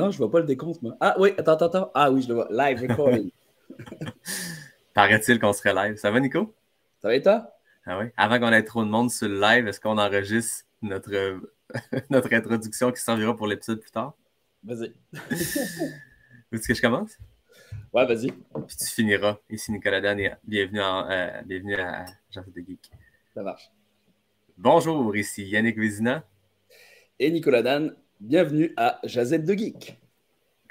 Non, je vois pas le décompte, moi. Ah oui, attends. Ah oui, je le vois. Live recording. Paraît-il qu'on serait live. Ça va, Nico? Ça va et toi? Ah oui? Avant qu'on ait trop de monde sur le live, est-ce qu'on enregistre notre introduction qui servira pour l'épisode plus tard? Vas-y. Veux-tu que je commence? Ouais, vas-y. Puis tu finiras. Ici Nicolas Dan et bienvenue à Jazz de Geek. Ça marche. Bonjour, ici Yannick Vézina. Et Nicolas Dan, bienvenue à Jazette de Geek.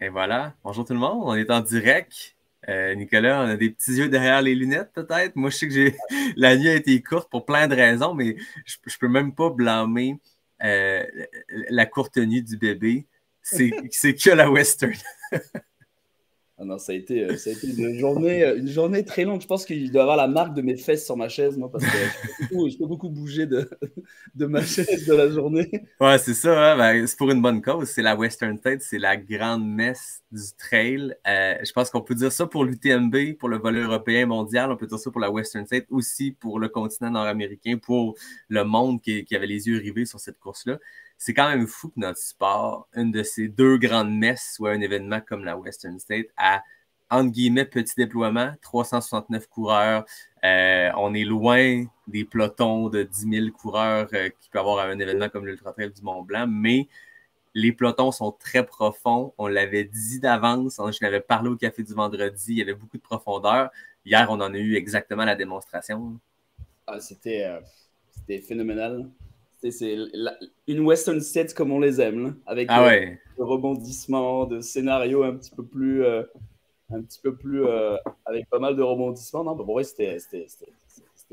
Et voilà. Bonjour tout le monde. On est en direct. Nicolas, on a des petits yeux derrière les lunettes, peut-être. Moi, je sais que la nuit a été courte pour plein de raisons, mais je peux même pas blâmer la courte nuit du bébé. C'est que la western. Ah non, ça a été une journée très longue. Je pense qu'il doit avoir la marque de mes fesses sur ma chaise, moi, parce que je peux beaucoup bouger de ma chaise de la journée. Ouais, c'est ça. Hein? Ben, c'est pour une bonne cause. C'est la Western State, c'est la grande messe du trail. Je pense qu'on peut dire ça pour l'UTMB, pour le volet européen mondial. On peut dire ça pour la Western State, aussi pour le continent nord-américain, pour le monde qui avait les yeux rivés sur cette course-là. C'est quand même fou que notre sport, une de ces deux grandes messes, soit un événement comme la Western State à, entre guillemets, petit déploiement, 369 coureurs. On est loin des pelotons de 10 000 coureurs qu'il peut y avoir à un événement comme l'Ultra Trail du Mont-Blanc, mais les pelotons sont très profonds. On l'avait dit d'avance. Je l'avais parlé au café du vendredi. Il y avait beaucoup de profondeur. Hier, on en a eu exactement la démonstration. Ah, c'était phénoménal. C'est une Western State comme on les aime, là, avec Ah ouais. de rebondissements, de scénarios avec pas mal de rebondissements. Non, bon, ouais, c'était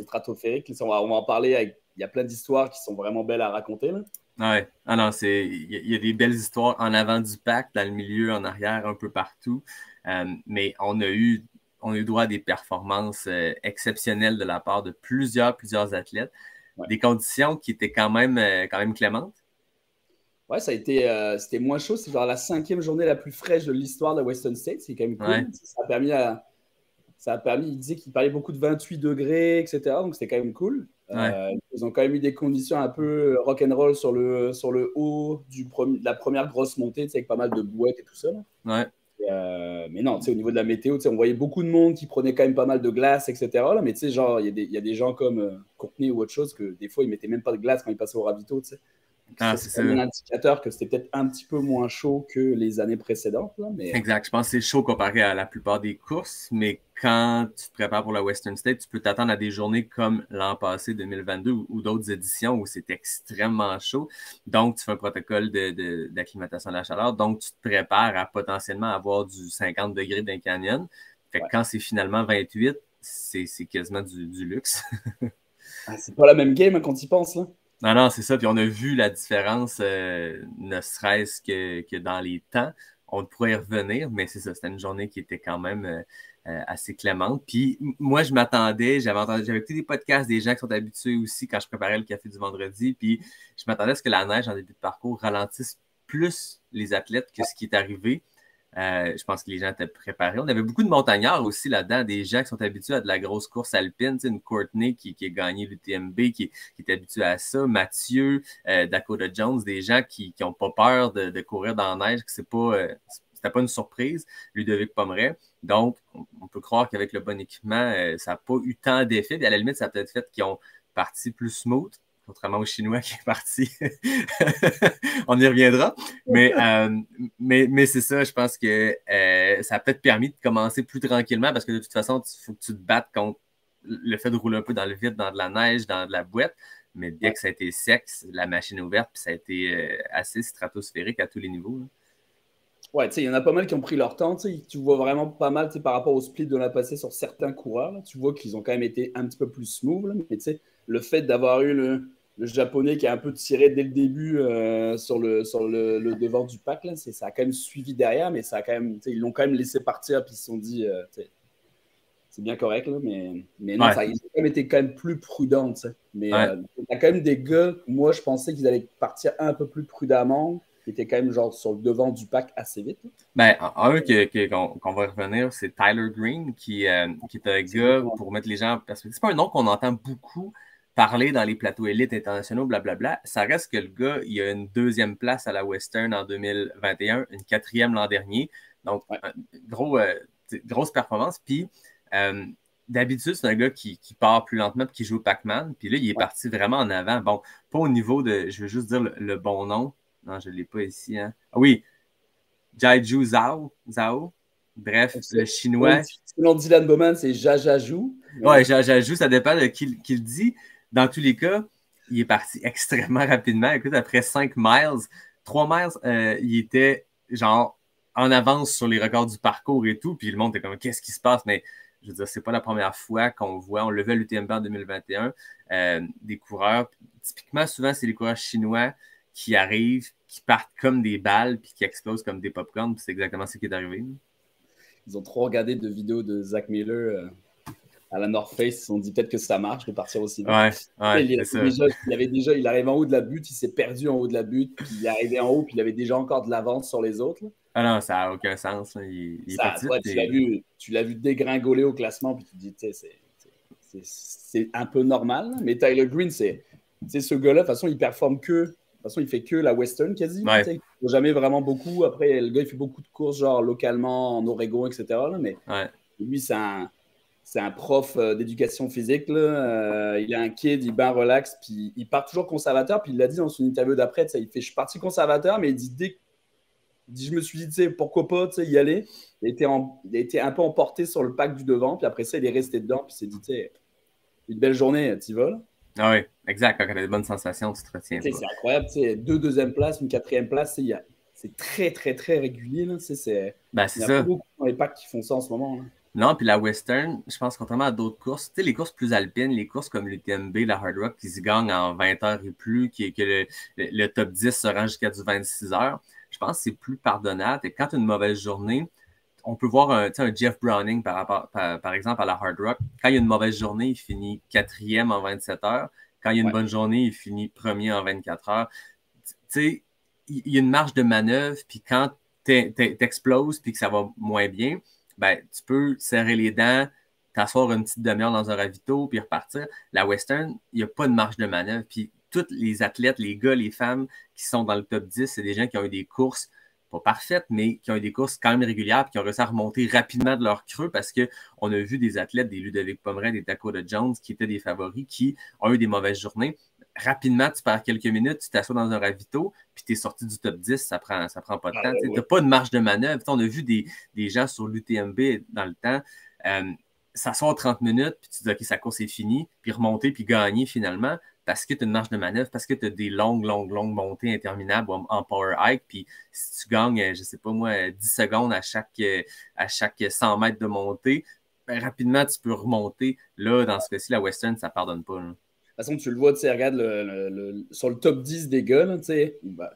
stratosphérique. On va en parler. Il y a plein d'histoires qui sont vraiment belles à raconter. Là. Ouais. Ah non, il y a des belles histoires en avant du pack, dans le milieu, en arrière, un peu partout. Mais on a eu droit à des performances exceptionnelles de la part de plusieurs athlètes. Ouais. Des conditions qui étaient quand même clémentes. Ouais, c'était moins chaud. C'est genre la 5e journée la plus fraîche de l'histoire de la Western State. C'est quand même cool. Ouais. Ça a permis, il disait qu'il parlait beaucoup de 28 degrés, etc. Donc c'était quand même cool. Ouais. Ils ont quand même eu des conditions un peu rock'n'roll sur le haut de la première grosse montée, avec pas mal de bouettes et tout ça. Ouais. Mais non, au niveau de la météo, on voyait beaucoup de monde qui prenait quand même pas mal de glace, etc. Là, mais genre, il y a des gens comme Courtney ou autre chose que des fois, ils mettaient même pas de glace quand ils passaient au ravito. Ah, C'est un indicateur que c'était peut-être un petit peu moins chaud que les années précédentes. Là, mais... Exact. Je pense que c'est chaud comparé à la plupart des courses, mais quand tu te prépares pour la Western State, tu peux t'attendre à des journées comme l'an passé, 2022, ou d'autres éditions où c'est extrêmement chaud. Donc, tu fais un protocole d'acclimatation à la chaleur. Donc, tu te prépares à potentiellement avoir du 50 degrés d'un canyon. Fait que quand c'est finalement 28, c'est quasiment du luxe. C'est pas la même game quand tu y penses. Là. Non, c'est ça. Puis on a vu la différence, ne serait-ce que dans les temps. On pourrait y revenir, mais c'est ça. C'était une journée qui était quand même assez clémente. Puis moi, je m'attendais, j'avais écouté des podcasts des gens qui sont habitués aussi quand je préparais le café du vendredi. Puis je m'attendais à ce que la neige en début de parcours ralentisse plus les athlètes que ce qui est arrivé. Je pense que les gens étaient préparés. On avait beaucoup de montagnards aussi là-dedans, des gens qui sont habitués à de la grosse course alpine. Tu sais, une Courtney qui a gagné l'UTMB, qui est habitué à ça. Mathieu, Dakota Jones, des gens qui n'ont pas peur de courir dans la neige, que c'était pas une surprise. Ludovic Pomeray. Donc, on peut croire qu'avec le bon équipement, ça n'a pas eu tant d'effet. Et à la limite, ça a peut-être fait qu'ils ont parti plus smooth. Contrairement aux Chinois qui est parti. On y reviendra. Mais c'est ça, je pense que ça a peut-être permis de commencer plus tranquillement parce que de toute façon, il faut que tu te battes contre le fait de rouler un peu dans le vide, dans de la neige, dans de la boîte. Mais dès que ça a été sec, la machine est ouverte, puis ça a été assez stratosphérique à tous les niveaux. Là. Ouais, il y en a pas mal qui ont pris leur temps. Tu vois vraiment pas mal par rapport au split de la passée sur certains coureurs. Là, tu vois qu'ils ont quand même été un petit peu plus smooth. Là, mais le fait d'avoir eu le japonais qui a un peu tiré dès le début sur le devant du pack, là, ça a quand même suivi derrière, mais ça a quand même, ils l'ont quand même laissé partir puis ils se sont dit c'est bien correct, là, mais non, Ouais. ils ont quand même été quand même plus prudents. Mais il y a quand même des gars, moi je pensais qu'ils allaient partir un peu plus prudemment, qui étaient quand même genre sur le devant du pack assez vite. Là. Ben, qu'on va revenir, c'est Tyler Green, qui est un gars, pour mettre les gens en perspective. C'est pas un nom qu'on entend beaucoup parler dans les plateaux élites internationaux, blablabla. Ça reste que le gars, il a une 2e place à la Western en 2021, une 4e l'an dernier. Donc, grosse performance. Puis, d'habitude, c'est un gars qui part plus lentement et qui joue Pac-Man. Puis là, il est parti vraiment en avant. Bon, pas au niveau de, je veux juste dire le bon nom. Non, je ne l'ai pas ici. Hein. Ah oui, Jaiju Zhao. Bref, le chinois. Selon Dylan Bowman, c'est Jajajou. Ouais, Jajaju, ça dépend de qui le dit. Dans tous les cas, il est parti extrêmement rapidement. Écoute, après 5 miles, 3 miles, il était genre en avance sur les records du parcours et tout. Puis le monde était comme, qu'est-ce qui se passe? Mais je veux dire, c'est pas la première fois qu'on voit, on le voit à l'UTMB en 2021, des coureurs. Typiquement, souvent, c'est les coureurs chinois qui arrivent, qui partent comme des balles, puis qui explosent comme des popcorns. Puis c'est exactement ce qui est arrivé. Ils ont trop regardé de vidéos de Zach Miller à la North Face. Ils se sont dit peut-être que ça marche de partir aussi vite. Il arrive en haut de la butte, il s'est perdu en haut de la butte, puis il est arrivé en haut, puis il avait déjà encore de l'avance sur les autres. Là. Ah non, ça n'a aucun sens. Tu l'as vu dégringoler au classement, puis tu te dis, c'est un peu normal. Mais Tyler Green, c'est ce gars-là, de toute façon, il performe que. De toute façon, il fait que la Western quasi. Ouais. Il ne fait jamais vraiment beaucoup. Après, le gars, il fait beaucoup de courses, genre localement, en Oregon, etc. Là, mais lui, c'est un prof d'éducation physique. Là. Il a un kid, il est bien relax, puis il part toujours conservateur. Puis il l'a dit dans son interview d'après, il fait, je suis parti conservateur, mais il dit, je me suis dit, pourquoi pas y aller. Il a été un peu emporté sur le pack du devant, puis après ça, il est resté dedans, puis il s'est dit, une belle journée, tu y vas. Là. Ah oui, exact. Quand tu as des bonnes sensations, tu te retiens. C'est incroyable. 2 deuxième places, une 4e place. C'est très, très, très régulier. Là. Il y a beaucoup dans les packs qui font ça en ce moment. Là. Non, puis la Western, je pense contrairement à d'autres courses, les courses plus alpines, les courses comme l'UTMB, la Hard Rock, qui se gagnent en 20 heures et plus, que le top 10 se rend jusqu'à du 26 heures, je pense que c'est plus pardonnable. Et quand tu as une mauvaise journée, on peut voir un Jeff Browning, par exemple, à la Hard Rock. Quand il y a une mauvaise journée, il finit 4e en 27 heures. Quand il y a une bonne journée, il finit 1er en 24 heures. Tu sais, il y a une marge de manœuvre, puis quand t'exploses puis que ça va moins bien, ben, tu peux serrer les dents, t'asseoir une petite demi-heure dans un ravito, puis repartir. La Western, il n'y a pas de marge de manœuvre. Puis tous les athlètes, les gars, les femmes qui sont dans le top 10, c'est des gens qui ont eu des courses pas parfaites, mais qui ont eu des courses quand même régulières et qui ont réussi à remonter rapidement de leur creux parce qu'on a vu des athlètes, des Ludovic Pomeray, des Dakota Jones, qui étaient des favoris, qui ont eu des mauvaises journées. Rapidement, tu perds quelques minutes, tu t'assois dans un ravito, puis tu es sorti du top 10, ça prend pas de temps. Tu n'as pas de marge de manœuvre. On a vu des gens sur l'UTMB dans le temps s'asseoir 30 minutes, puis tu te dis, OK, sa course est finie, puis remonter, puis gagner finalement, parce que tu as une marge de manœuvre, parce que tu as des longues montées interminables en power hike, puis si tu gagnes, je sais pas moi, 10 secondes à chaque 100 mètres de montée, ben, rapidement, tu peux remonter. Là, dans ce cas-ci, la Western, ça pardonne pas. Là. De toute façon, tu le vois, regarde sur le top 10 des gars, là,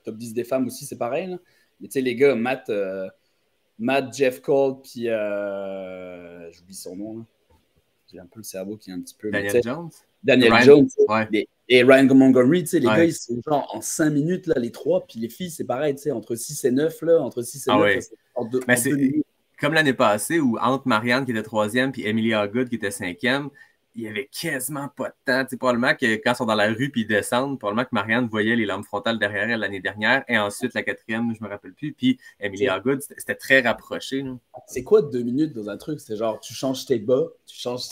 top 10 des femmes aussi, c'est pareil. Là. Mais les gars, Matt, Jeff Cole, puis j'oublie son nom. Là. J'ai un peu le cerveau qui est un petit peu... Daniel Jones? Daniel Jones. Ouais. Et Ryan Montgomery, les gars, ils sont genre en 5 minutes, là, les 3. Puis les filles, c'est pareil, entre 6 et 9. Là, entre 6 et 9, ouais. Mais c'est 2 minutes. Comme l'année passée, où entre Marianne qui était 3e puis Emily Hoggood qui était 5e, il n'y avait quasiment pas de temps. Probablement que quand ils sont dans la rue puis ils descendent, probablement que Marianne voyait les lampes frontales derrière elle l'année dernière. Et ensuite, la 4e, je ne me rappelle plus. Puis Emily Hoggood, c'était très rapproché. Là. C'est quoi 2 minutes dans un truc? C'est genre, tu changes tes bas,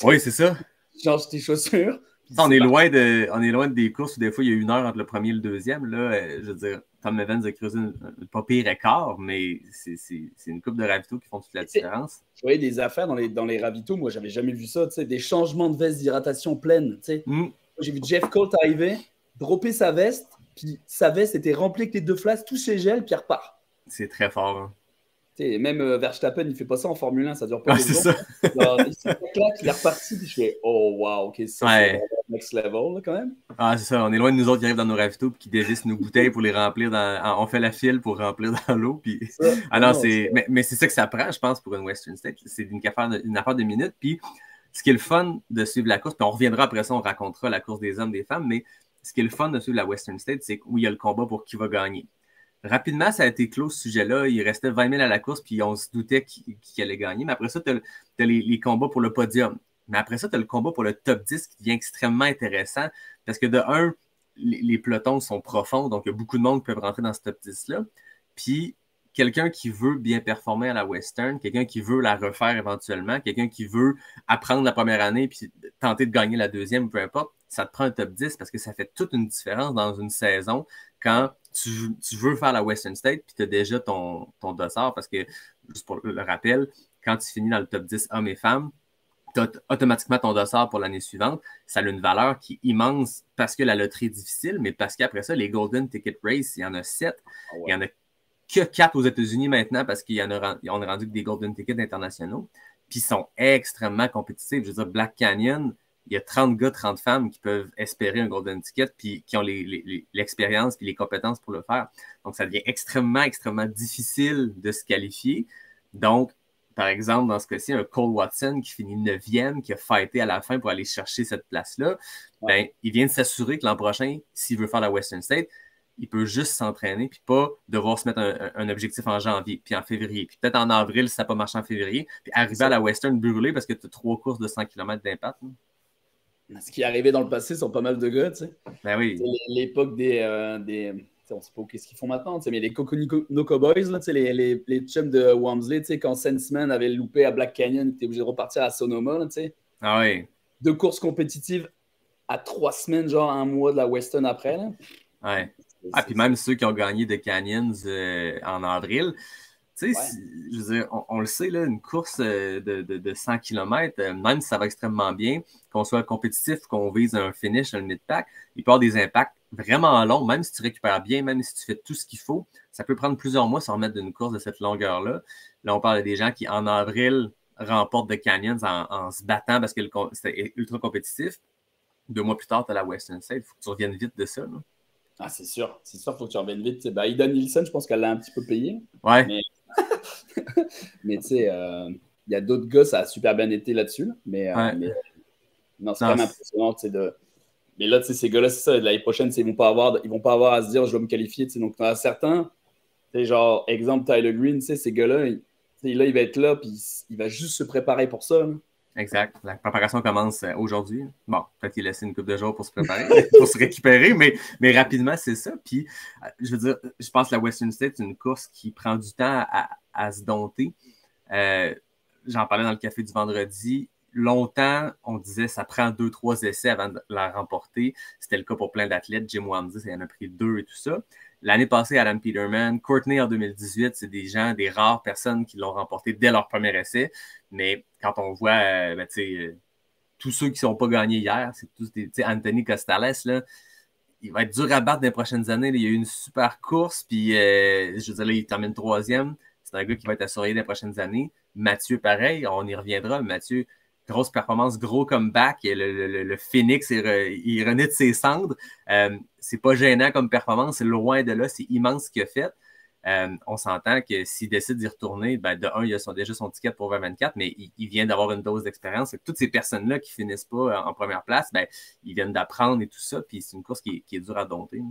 Oui, c'est ça. Tu changes tes chaussures. On est loin des courses où des fois il y a 1 heure entre le premier et le deuxième. Là, je veux dire, Tom Evans a creusé un pas pire écart, mais c'est une coupe de ravitaux qui font toute la différence. Je voyais des affaires dans les ravitaux, moi j'avais jamais vu ça, des changements de veste d'hydratation pleine. J'ai vu Jeff Colt arriver, dropper sa veste, puis sa veste était remplie avec les 2 flasques, tout chez gel, puis il repart. C'est très fort. Hein. Même Verstappen, il fait pas ça en Formule 1, ça dure pas 2 jours. Alors, il est reparti, puis je fais « Oh, wow, ok, c'est next level, là, quand même. » Ah, c'est ça, on est loin de nous autres qui arrivent dans nos ravitaux et qui dévissent nos bouteilles pour les remplir on fait la file pour remplir dans l'eau. Puis... mais c'est ça que ça prend, je pense, pour une Western State. C'est une affaire de minutes. Puis ce qui est le fun de suivre la course, puis on reviendra après ça, on racontera la course des hommes, des femmes, mais ce qui est le fun de suivre la Western State, c'est où il y a le combat pour qui va gagner. Rapidement, ça a été clos ce sujet-là. Il restait 20 000 à la course, puis on se doutait qui allait gagner. Mais après ça, tu as les combats pour le podium. Mais après ça, tu as le combat pour le top 10 qui devient extrêmement intéressant Parce que de un, les pelotons sont profonds, donc il y a beaucoup de monde qui peuvent rentrer dans ce top 10-là. Puis, quelqu'un qui veut bien performer à la Western, quelqu'un qui veut la refaire éventuellement, quelqu'un qui veut apprendre la première année puis tenter de gagner la deuxième, peu importe, ça te prend un top 10 parce que ça fait toute une différence dans une saison quand tu veux faire la Western State puis tu as déjà ton dossard parce que, juste pour le rappel, quand tu finis dans le top 10 hommes et femmes, tu as automatiquement ton dossard pour l'année suivante. Ça a une valeur qui est immense parce que la loterie est difficile, mais parce qu'après ça, les Golden Ticket Race, il y en a 7. Il y en a que 4 aux États-Unis maintenant parce qu'on a rendu que des Golden Tickets internationaux. Puis ils sont extrêmement compétitifs. Je veux dire, Black Canyon, il y a 30 gars, 30 femmes qui peuvent espérer un Golden Ticket puis qui ont l'expérience puis les compétences pour le faire. Donc, ça devient extrêmement, extrêmement difficile de se qualifier. Donc, par exemple, dans ce cas-ci, un Cole Watson qui finit 9e, qui a fighté à la fin pour aller chercher cette place-là, ben, il vient de s'assurer que l'an prochain, s'il veut faire la Western State, il peut juste s'entraîner puis pas devoir se mettre un objectif en janvier, puis en février, puis peut-être en avril si ça n'a pas marché en février, puis arriver à la Western brûlée parce que tu as 3 courses de 100 km d'impact. Ce qui est arrivé dans le passé sont pas mal de gars, tu sais. Ben oui. L'époque des on sait pas qu'est-ce qu'ils font maintenant, mais les No Cowboys, là, les chums de Walmsley, quand Sensman avait loupé à Black Canyon, il était obligé de repartir à Sonoma. Là, ah oui. 2 courses compétitives à 3 semaines, genre 1 mois de la Western après. Là. Ouais. Puis même ceux qui ont gagné de Canyons en avril, tu sais, je veux dire, on le sait, là, une course de 100 km, même si ça va extrêmement bien, qu'on soit compétitif, qu'on vise un finish, un mid-pack, il peut y avoir des impacts vraiment longs, même si tu récupères bien, même si tu fais tout ce qu'il faut, ça peut prendre plusieurs mois sans remettre d'une course de cette longueur-là. Là, on parle des gens qui, en avril, remportent de Canyons en se battant parce que c'était ultra compétitif. 2 mois plus tard, tu as la Western State, il faut que tu reviennes vite de ça. Là. Ah, c'est sûr, il faut que tu reviennes vite. Ben, Ida Nielsen, je pense qu'elle l'a un petit peu payé. Ouais. Mais tu sais, il y a d'autres gars, ça a super bien été là-dessus. Mais non, c'est quand même impressionnant. Mais là, ces gars-là, c'est ça. L'année prochaine, ils vont pas avoir à se dire je vais me qualifier. Donc, tu en as certains, genre, exemple Tyler Green, ces gars-là, il va être là, puis il va juste se préparer pour ça. Là. Exact. La préparation commence aujourd'hui. Bon, peut-être qu'il laisse une couple de jours pour se préparer, pour se récupérer, mais rapidement, c'est ça. Puis, je veux dire, je pense que la Western State, c'est une course qui prend du temps à se dompter. J'en parlais dans le café du vendredi. Longtemps, on disait ça prend 2-3 essais avant de la remporter. C'était le cas pour plein d'athlètes. Jim Wamsley, ça en a pris 2 et tout ça. L'année passée, Adam Peterman, Courtney en 2018, c'est des rares personnes qui l'ont remporté dès leur premier essai. Mais quand on voit tous ceux qui ne sont pas gagnés hier, c'est tous des Anthony Costales, là, il va être dur à battre dans les prochaines années. Là. Il y a eu une super course, puis je veux dire, là, il termine 3e. C'est un gars qui va être à surveiller dans les prochaines années. Mathieu, pareil, on y reviendra. Mathieu, grosse performance, gros comeback. Le Phoenix, il renaît de ses cendres. C'est pas gênant comme performance, c'est loin de là, c'est immense ce qu'il a fait. On s'entend que s'il décide d'y retourner, ben de un, il a déjà son ticket pour 2024, mais il vient d'avoir une dose d'expérience. Toutes ces personnes-là qui finissent pas en première place, ben, ils viennent d'apprendre et tout ça, puis c'est une course qui est dure à dompter.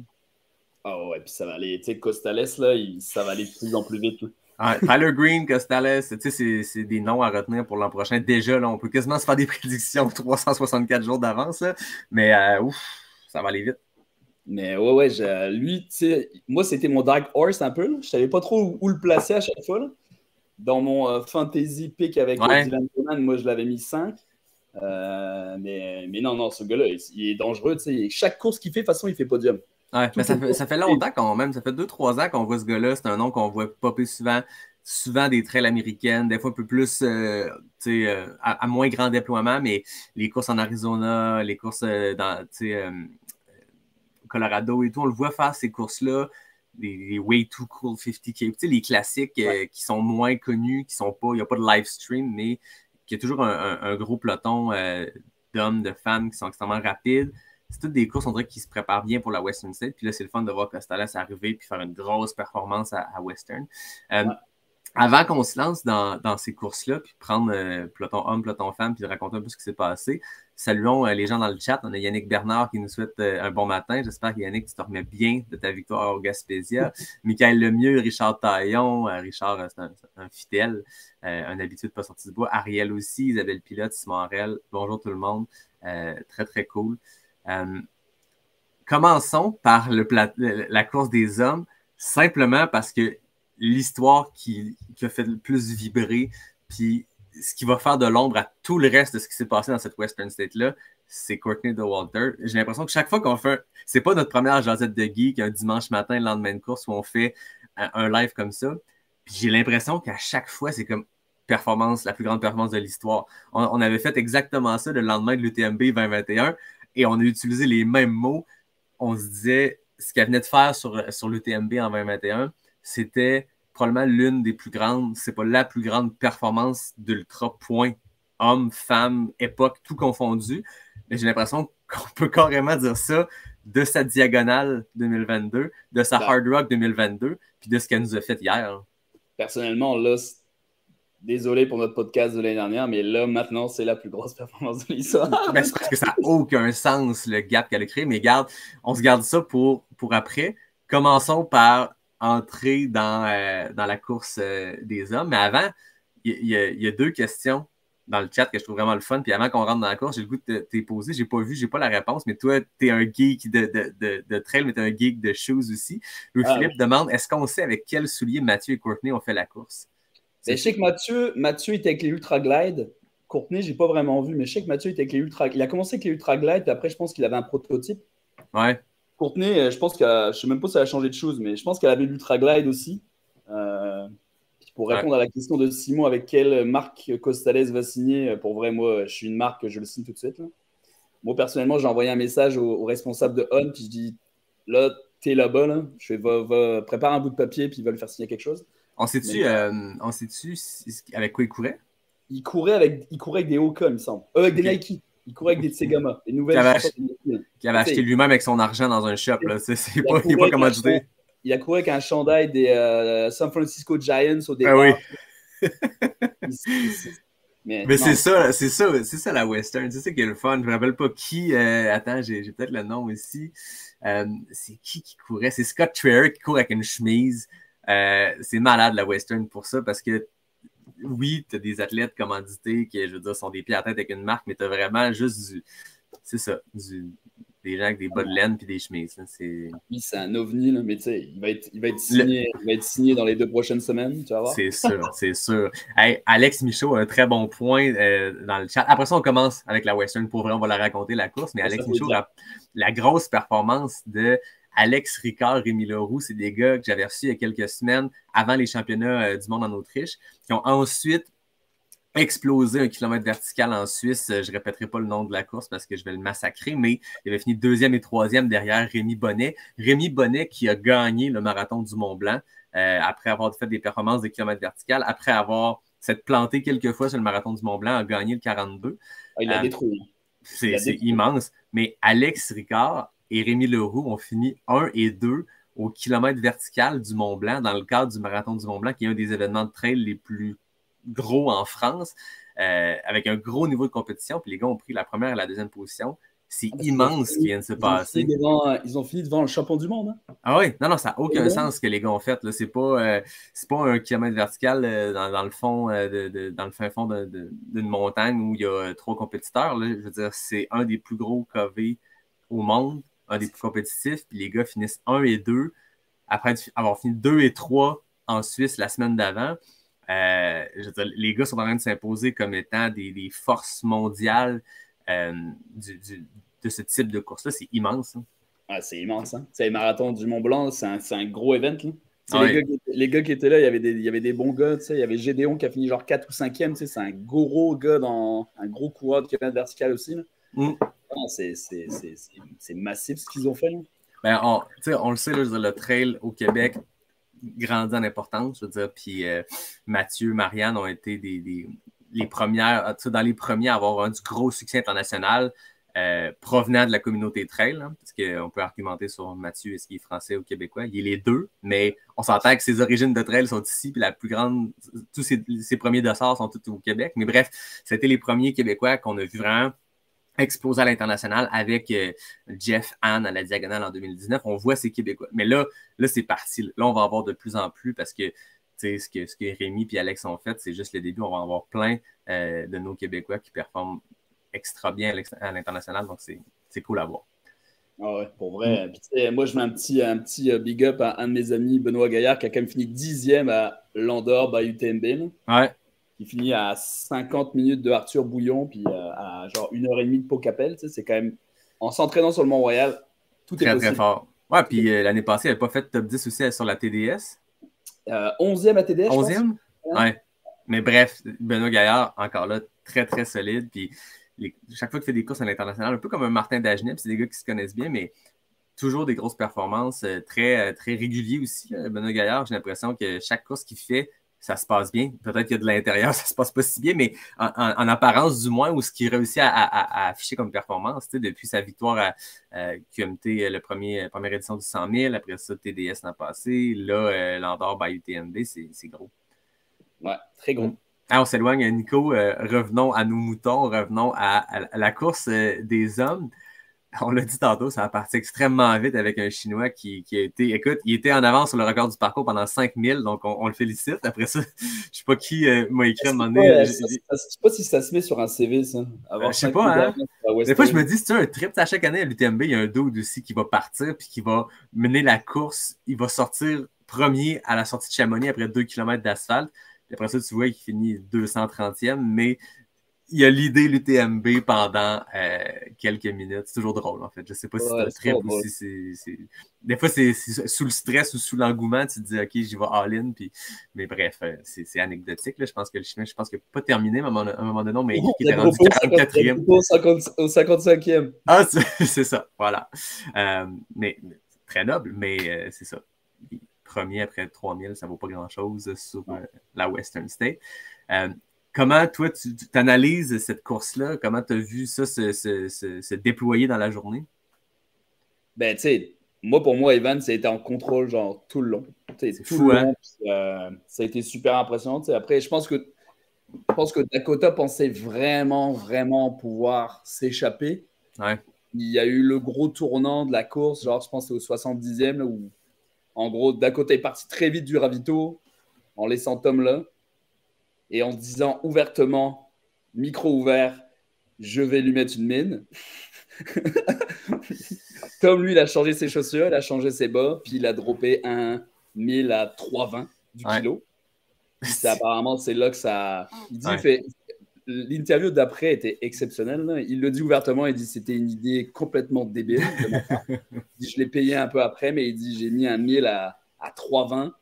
Ah ouais, puis ça va aller, tu sais, Costales, là, ça va aller de plus en plus vite. Tyler Green, Costales, c'est des noms à retenir pour l'an prochain. Déjà, là, on peut quasiment se faire des prédictions 364 jours d'avance, mais ça va aller vite. Mais ouais, lui, tu sais, moi, c'était mon Dark Horse un peu. Là. Je savais pas trop où le placer à chaque fois. Là. Dans mon fantasy pick avec Dylan Coleman, moi, je l'avais mis 5. Mais non, ce gars-là, il est dangereux. Tu sais. Chaque course qu'il fait, de toute façon, il fait podium. Ouais, mais ça fait longtemps quand même. Ça fait 2-3 ans qu'on voit ce gars-là. C'est un nom qu'on voit popper souvent des trails américaines, des fois un peu plus à moins grand déploiement, mais les courses en Arizona, les courses dans Colorado et tout, on le voit faire ces courses-là, les Way Too Cool 50K, les classiques qui sont moins connus, qui sont pas, il n'y a pas de live stream, mais qui a toujours un gros peloton d'hommes, de femmes qui sont extrêmement rapides. C'est toutes des courses, on dirait, qui se préparent bien pour la Western State. Puis là, c'est le fun de voir Costales arriver puis faire une grosse performance à Western. Avant qu'on se lance dans ces courses-là, puis prendre peloton homme, peloton femme, puis raconter un peu ce qui s'est passé, saluons les gens dans le chat. On a Yannick Bernard qui nous souhaite un bon matin. J'espère que Yannick, tu te remets bien de ta victoire au Gaspésia. Michael Lemieux, Richard Taillon. Richard, c'est un fidèle, un habitué de pas sortir du bois. Ariel aussi, Isabelle Pilote, Simon Arel. Bonjour tout le monde. Très, très cool. commençons par la course des hommes, simplement parce que l'histoire qui a fait le plus vibrer, puis ce qui va faire de l'ombre à tout le reste de ce qui s'est passé dans cette Western State-là, c'est Courtney Dauwalter. J'ai l'impression que chaque fois qu'on fait c'est pas notre première jasette de geek un dimanche matin, le lendemain de course, où on fait un live comme ça. Puis j'ai l'impression qu'à chaque fois, c'est comme la plus grande performance de l'histoire. On avait fait exactement ça le lendemain de l'UTMB 2021 et on a utilisé les mêmes mots. On se disait, ce qu'elle venait de faire sur l'UTMB en 2021, c'était probablement l'une des plus grandes, c'est pas la plus grande performance d'ultra point, hommes, femmes, époque, tout confondu. Mais j'ai l'impression qu'on peut carrément dire ça de sa diagonale 2022, de sa Hard Rock 2022, puis de ce qu'elle nous a fait hier. Personnellement, là, désolé pour notre podcast de l'année dernière, mais là, maintenant, c'est la plus grosse performance de l'histoire. Ben, c'est parce que ça n'a aucun sens, le gap qu'elle a créé. Mais garde, on se garde ça pour après. Commençons par entrer dans la course des hommes. Mais avant, il y a deux questions dans le chat que je trouve vraiment le fun. Puis avant qu'on rentre dans la course, j'ai le goût de te poser. J'ai pas vu, j'ai pas la réponse. Mais toi, tu es un geek de trail, mais tu es un geek de shoes aussi. Louis-Philippe demande, est-ce qu'on sait avec quels souliers Mathieu et Courtney ont fait la course? Je sais que Mathieu était avec les Ultra Glide. Courtney, j'ai pas vraiment vu, mais je sais que Mathieu était avec les Ultra Glide. Il a commencé avec les Ultra Glide, puis après, je pense qu'il avait un prototype. Ouais. Courtney, je pense je sais même pas si elle a changé de choses, mais je pense qu'elle avait l'Ultra Glide aussi. Pour répondre à la question de Simon, avec quelle marque Costales va signer, pour vrai, moi, je suis une marque, je le signe tout de suite. Là. Moi, personnellement, j'ai envoyé un message au responsable de On, puis je dis, là, t'es là-bas, là. Je fais, prépare un bout de papier, puis il va le faire signer quelque chose. On sait-tu avec quoi il courait? Il courait avec des Hoka, il me semble. Avec des Nike. Il courait avec des Tsegama. Des nouvelles qu'il avait acheté lui-même avec son argent dans un shop. Là. Il n'est pas commandité. Il a couru avec un chandail des San Francisco Giants au départ. Ah oui. Mais c'est ça la Western. C'est ça qui est le fun. Je ne me rappelle pas qui. Attends, j'ai peut-être le nom ici. C'est qui courait? C'est Scott Treyer qui court avec une chemise. C'est malade la Western pour ça parce que oui, tu as des athlètes commandités qui, je veux dire, sont des pieds à tête avec une marque, mais tu as vraiment juste des gens avec des bas de laine et des chemises. Oui, c'est un ovni, là, mais tu sais, il va être signé dans les 2 prochaines semaines, tu vas voir. C'est sûr, c'est sûr. Hey, Alex Michaud a un très bon point dans le chat. Après ça, on commence avec la Western. Pour vrai, on va la raconter, la course, mais Alex Michaud, la grosse performance de Alex Ricard, Rémi Leroux, c'est des gars que j'avais reçus il y a quelques semaines avant les championnats du monde en Autriche, qui ont ensuite explosé 1 kilomètre vertical en Suisse. Je ne répéterai pas le nom de la course parce que je vais le massacrer, mais il avait fini 2e et 3e derrière Rémi Bonnet. Rémi Bonnet qui a gagné le marathon du Mont-Blanc après avoir fait des performances de kilomètre vertical, après avoir s'être planté quelques fois sur le marathon du Mont-Blanc, a gagné le 42. Il l'a détruit. C'est immense. Mais Alex Ricard et Rémi Leroux ont fini 1 et 2 au kilomètre vertical du Mont-Blanc dans le cadre du marathon du Mont-Blanc, qui est un des événements de trail les plus gros en France, avec un gros niveau de compétition. Puis les gars ont pris la première et la 2e position. C'est immense ce qui vient de se passer. Ils ont fini devant le champion du monde. Hein? Ah oui, non, ça n'a aucun sens ce que les gars ont fait. Ce n'est pas un kilomètre vertical dans le fond, dans le fin fond d'une montagne où il y a 3 compétiteurs. Là. Je veux dire, c'est un des plus gros KV au monde, un des plus compétitifs. Puis les gars finissent 1 et 2 après avoir fini 2 et 3 en Suisse la semaine d'avant. Je veux dire, les gars sont en train de s'imposer comme étant des forces mondiales de ce type de course-là. C'est immense. Hein. Ah, c'est immense. Hein? C'est le marathon du Mont-Blanc, c'est un gros event. Là. Les gars qui étaient là, il y avait des bons gars. Il y avait Gédéon qui a fini genre 4 ou 5e. C'est un gros gars un gros coureur de kilomètre vertical aussi. Là. Ah, c'est massif ce qu'ils ont fait. Là. Ben, on le sait, là, le trail au Québec grandit en importance. Je veux dire, puis Mathieu, Marianne ont été les premières, dans les premiers à avoir du gros succès international provenant de la communauté trail, hein, parce qu'on peut argumenter sur Mathieu, est-ce qu'il est français ou québécois. Il est les deux, mais on s'entend que ses origines de trail sont ici, puis la plus grande, tous ses premiers dossards sont tous au Québec. Mais bref, c'était les premiers Québécois qu'on a vu vraiment exploser à l'international avec Jeff Anne à la diagonale en 2019. On voit ces Québécois. Mais là c'est parti. Là, on va en avoir de plus en plus parce que ce que Rémi et Alex ont fait, c'est juste le début. On va en avoir plein de nos Québécois qui performent extra bien à l'international. Donc, c'est cool à voir. Ah ouais, pour Mm. vrai. Puis, moi, je mets un petit big up à un de mes amis, Benoît Gaillard, qui a quand même fini 10e à l'Andorre by UTMB, là, Ouais, qui finit à 50 minutes de Arthur Bouillon, puis à genre 1h30 de Pau-Capel. C'est quand même, en s'entraînant sur le Mont-Royal, tout est très, très possible. fort. Ouais, Tout est puis l'année passée, elle n'avait pas fait top 10 aussi sur la TDS. 11e à TDS, je pense. 11e? Ouais. Ouais. Mais bref, Benoît Gaillard, encore là, très, très solide. Puis chaque fois qu'il fait des courses à l'international, un peu comme un Martin Dagenet, c'est des gars qui se connaissent bien, mais toujours des grosses performances, très, très réguliers aussi. Benoît Gaillard, j'ai l'impression que chaque course qu'il fait, ça se passe bien. Peut-être qu'il y a de l'intérieur, ça se passe pas si bien, mais en apparence du moins, ou ce qu'il réussit à afficher comme performance, depuis sa victoire à QMT, première édition du 100 000, après ça, TDS l'an passé, là, l'Andorre by UTMB, c'est gros. Ouais, très Mm. gros. Ah, on s'éloigne, Nico. Revenons à nos moutons, revenons à la course des hommes. On l'a dit tantôt, ça a parti extrêmement vite avec un Chinois qui a été, écoute, il était en avance sur le record du parcours pendant 5000, donc on le félicite. Après ça, je ne sais pas qui m'a écrit à un moment donné. Je sais pas si ça se met sur un CV, ça. Je Avoir sais 5 pas, 000 hein? d'avance à Des fois, je me Western. dis, c'est un trip. À chaque année, à l'UTMB, il y a un dude aussi qui va partir puis qui va mener la course. Il va sortir premier à la sortie de Chamonix après 2 km d'asphalte. Puis après ça, tu vois qu'il finit 230e, mais il y a l'idée l'UTMB pendant quelques minutes. C'est toujours drôle, en fait. Je sais pas si c'est Ouais, un c'est trop trip ou drôle. si c'est. Des fois, c'est sous le stress ou sous l'engouement, tu te dis, OK, j'y vais all-in. Puis... Mais bref, c'est anecdotique. Là. Je pense que le chemin, je pense qu'il n'a pas terminé. À un moment donné, on m'a écrit qu'il Il y a était rendu Dropo il y a 44e. Dropo au 55e. Ah, c'est ça, voilà. Mais très noble, mais c'est ça. Premier après 3000, ça ne vaut pas grand-chose sur la Western State. Euh, comment, toi, tu analyses cette course-là? Comment tu as vu ça se déployer dans la journée? Ben, tu sais, pour moi, Evan, ça a été en contrôle, genre, tout le long. Tu sais, C'est tout le fou, hein? long, puis, ça a été super impressionnant. Tu sais. Après, je pense que Dakota pensait vraiment, vraiment pouvoir s'échapper. Ouais. Il y a eu le gros tournant de la course, genre, je pense que c'est au 70e, là, où, en gros, Dakota est parti très vite du ravito, en laissant Tom là, et en disant ouvertement, micro ouvert, je vais lui mettre une mine. Tom, lui, il a changé ses chaussures, il a changé ses bas, puis il a droppé un 1000 à 3,20 du Ouais. kilo. Puis apparemment, c'est là que ça. Il dit, Ouais. l'interview d'après était exceptionnelle. Là. Il le dit ouvertement, il dit c'était une idée complètement débile de ma part. Il dit, je l'ai payé un peu après, mais il dit j'ai mis un 1000 à 3,20.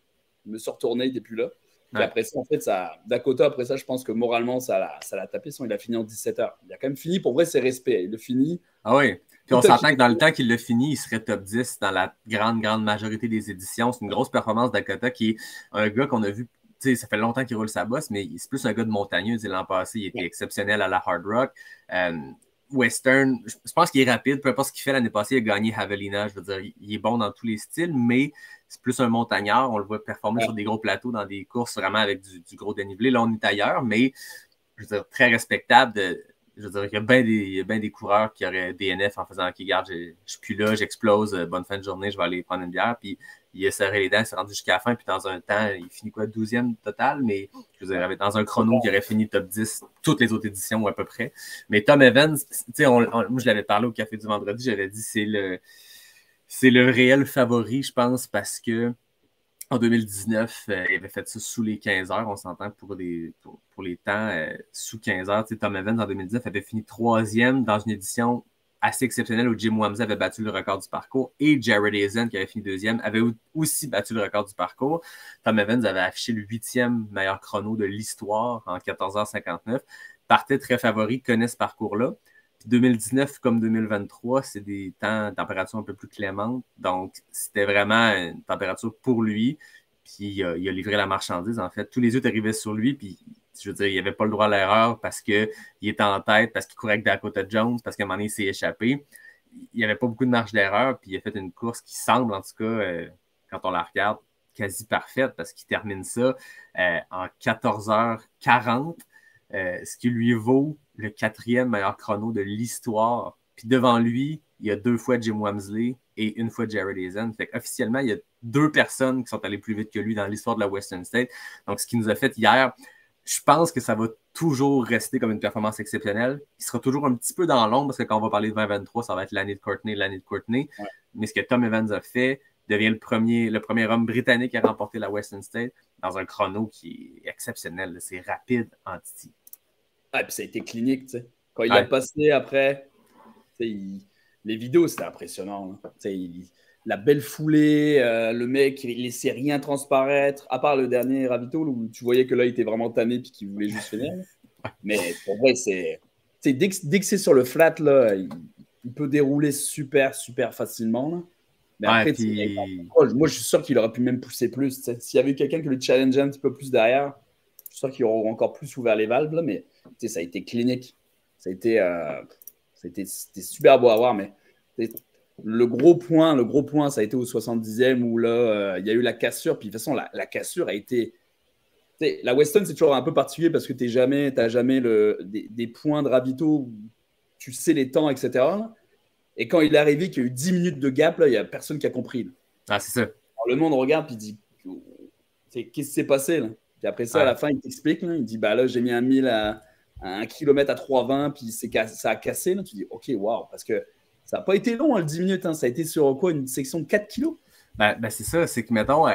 Je me suis retourné, il n'était plus là. Puis Ouais. après ça, en fait, Dakota, après ça, je pense que moralement, ça l'a tapé. Il a fini en 17 heures. Il a quand même fini, pour vrai, c'est respect. Il a fini. Ah oui. Puis on Tout a s'entend fini. que dans le temps qu'il l'a fini, il serait top 10 dans la grande, grande majorité des éditions. C'est une grosse performance d'Akota qui est un gars qu'on a vu, tu sais, ça fait longtemps qu'il roule sa bosse, mais c'est plus un gars de montagneux. L'an passé, il était exceptionnel à la Hard Rock. Western, je pense qu'il est rapide, peu importe ce qu'il fait l'année passée, il a gagné Javelina. Je veux dire, il est bon dans tous les styles, mais c'est plus un montagnard. On le voit performer sur des gros plateaux dans des courses vraiment avec du gros dénivelé. Là, on est ailleurs, mais je veux dire, très respectable. Je veux dire, il y a bien des coureurs qui auraient DNF en faisant OK, regarde, je suis plus là, j'explose, bonne fin de journée, je vais aller prendre une bière. Puis il a serré les dents, il s'est rendu jusqu'à la fin, puis dans un temps, il finit quoi, 12e total, mais je veux dire, dans un chrono qui aurait fini top 10 toutes les autres éditions à peu près. Mais Tom Evans, tu sais, moi je l'avais parlé au Café du Vendredi, j'avais dit c'est le réel favori, je pense, parce que en 2019, il avait fait ça sous les 15 heures. On s'entend pour les temps sous 15 heures. Tu sais, Tom Evans, en 2019, avait fini troisième dans une édition assez exceptionnelle où Jim Wamsley avait battu le record du parcours et Jared Hazen, qui avait fini deuxième, avait aussi battu le record du parcours. Tom Evans avait affiché le 8e meilleur chrono de l'histoire en 14h59. Partait très favori, connaît ce parcours-là. 2019 comme 2023, c'est des temps de température un peu plus clémentes. Donc, c'était vraiment une température pour lui. Puis, il a livré la marchandise. En fait, tous les yeux arrivaient sur lui. Puis, je veux dire, il n'avait pas le droit à l'erreur parce qu'il était en tête, parce qu'il courait avec Dakota Jones, parce qu'à un moment donné, il s'est échappé. Il n'y avait pas beaucoup de marge d'erreur. Puis, il a fait une course qui semble, en tout cas, quand on la regarde, quasi parfaite parce qu'il termine ça en 14h40. Ce qui lui vaut le 4e meilleur chrono de l'histoire. Puis devant lui, il y a 2 fois Jim Wamsley et 1 fois Jared Hazen. Fait qu'officiellement, il y a 2 personnes qui sont allées plus vite que lui dans l'histoire de la Western State. Donc, ce qu'il nous a fait hier, je pense que ça va toujours rester comme une performance exceptionnelle. Il sera toujours un petit peu dans l'ombre parce que quand on va parler de 2023, ça va être l'année de Courtney, l'année de Courtney. Ouais. Mais ce que Tom Evans a fait devient le premier homme britannique à remporter la Western State dans un chrono qui est exceptionnel. C'est rapide en titi. Ah, puis ça a été clinique, tu sais. Quand il a passé après, les vidéos, c'était impressionnant. La belle foulée, le mec, il laissait rien transparaître, à part le dernier ravito où tu voyais que là, il était vraiment tanné et qu'il voulait juste finir. Mais pour vrai, dès que c'est sur le flat, là, il peut dérouler super, super facilement. Là. Mais après, moi, je suis sûr qu'il aurait pu même pousser plus. S'il y avait eu quelqu'un qui le challengeait un petit peu plus derrière, je suis sûr qu'il aurait encore plus ouvert les valves. Là, mais ça a été clinique. C'était super beau à voir. Mais le gros point, ça a été au 70e où là, il y a eu la cassure. Puis de toute façon, la cassure a été. La Weston, c'est toujours un peu particulier parce que tu n'as jamais des points de ravito où tu sais les temps, etc. Et quand il est arrivé qu'il y a eu 10 minutes de gap, il n'y a personne qui a compris. Là. Ah, c'est ça. Alors, le monde regarde et dit qu'est-ce qui s'est passé là? Puis après ça, à la fin, il t'explique. Là, il dit là, j'ai mis un 1000 à 1 km à 3,20, puis ça a cassé. Là. Tu dis OK, waouh, parce que ça n'a pas été long, le 10 minutes. Hein. Ça a été sur quoi? Une section de 4 kilos? C'est ça, c'est que, mettons,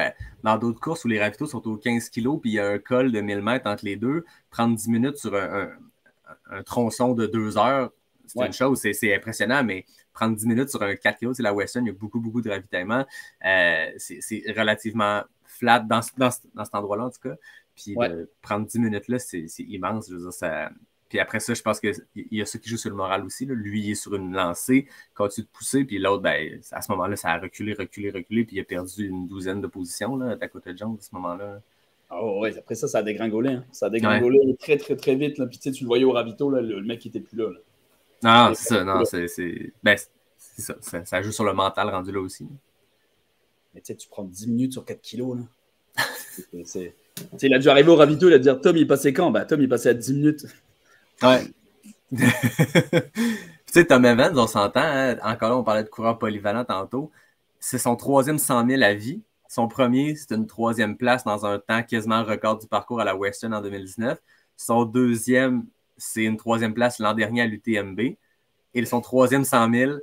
dans d'autres courses où les ravitaux sont aux 15 kilos, puis il y a un col de 1000 mètres entre les deux, prendre 10 minutes sur un tronçon de 2 heures, c'est une chose, c'est impressionnant, mais prendre 10 minutes sur un 4 kilos, c'est la Western, il y a beaucoup, beaucoup de ravitaillement. C'est relativement flat dans cet endroit-là, en tout cas. Puis de prendre 10 minutes là, c'est immense. Je veux dire, ça. Puis après ça, je pense qu'il y a ça qui joue sur le moral aussi. Là. Lui, il est sur une lancée, continue de pousser, puis l'autre, à ce moment-là, ça a reculé, puis il a perdu une douzaine de positions, là, Dakota Jones, à ce moment-là. Oh, ouais, après ça a dégringolé. Hein. Ça a dégringolé très, très, très vite. Là. Puis tu le voyais au ravito, là, le mec, il n'était plus là. Non, c'est ça. Non, c'est ça. Ça joue sur le mental rendu là aussi. Mais tu prends 10 minutes sur 4 kilos. Là. Il a dû arriver au ravito, il a dû dire Tom, il est passé quand? Tom, il est passé à 10 minutes. Ouais. Tu sais, Tom Evans, on s'entend, hein? Encore là, on parlait de coureur polyvalent tantôt. C'est son 3e 100 000 à vie. Son premier, c'est une 3e place dans un temps quasiment record du parcours à la Western en 2019. Son 2e, c'est une 3e place l'an dernier à l'UTMB. Et son 3e 100 000,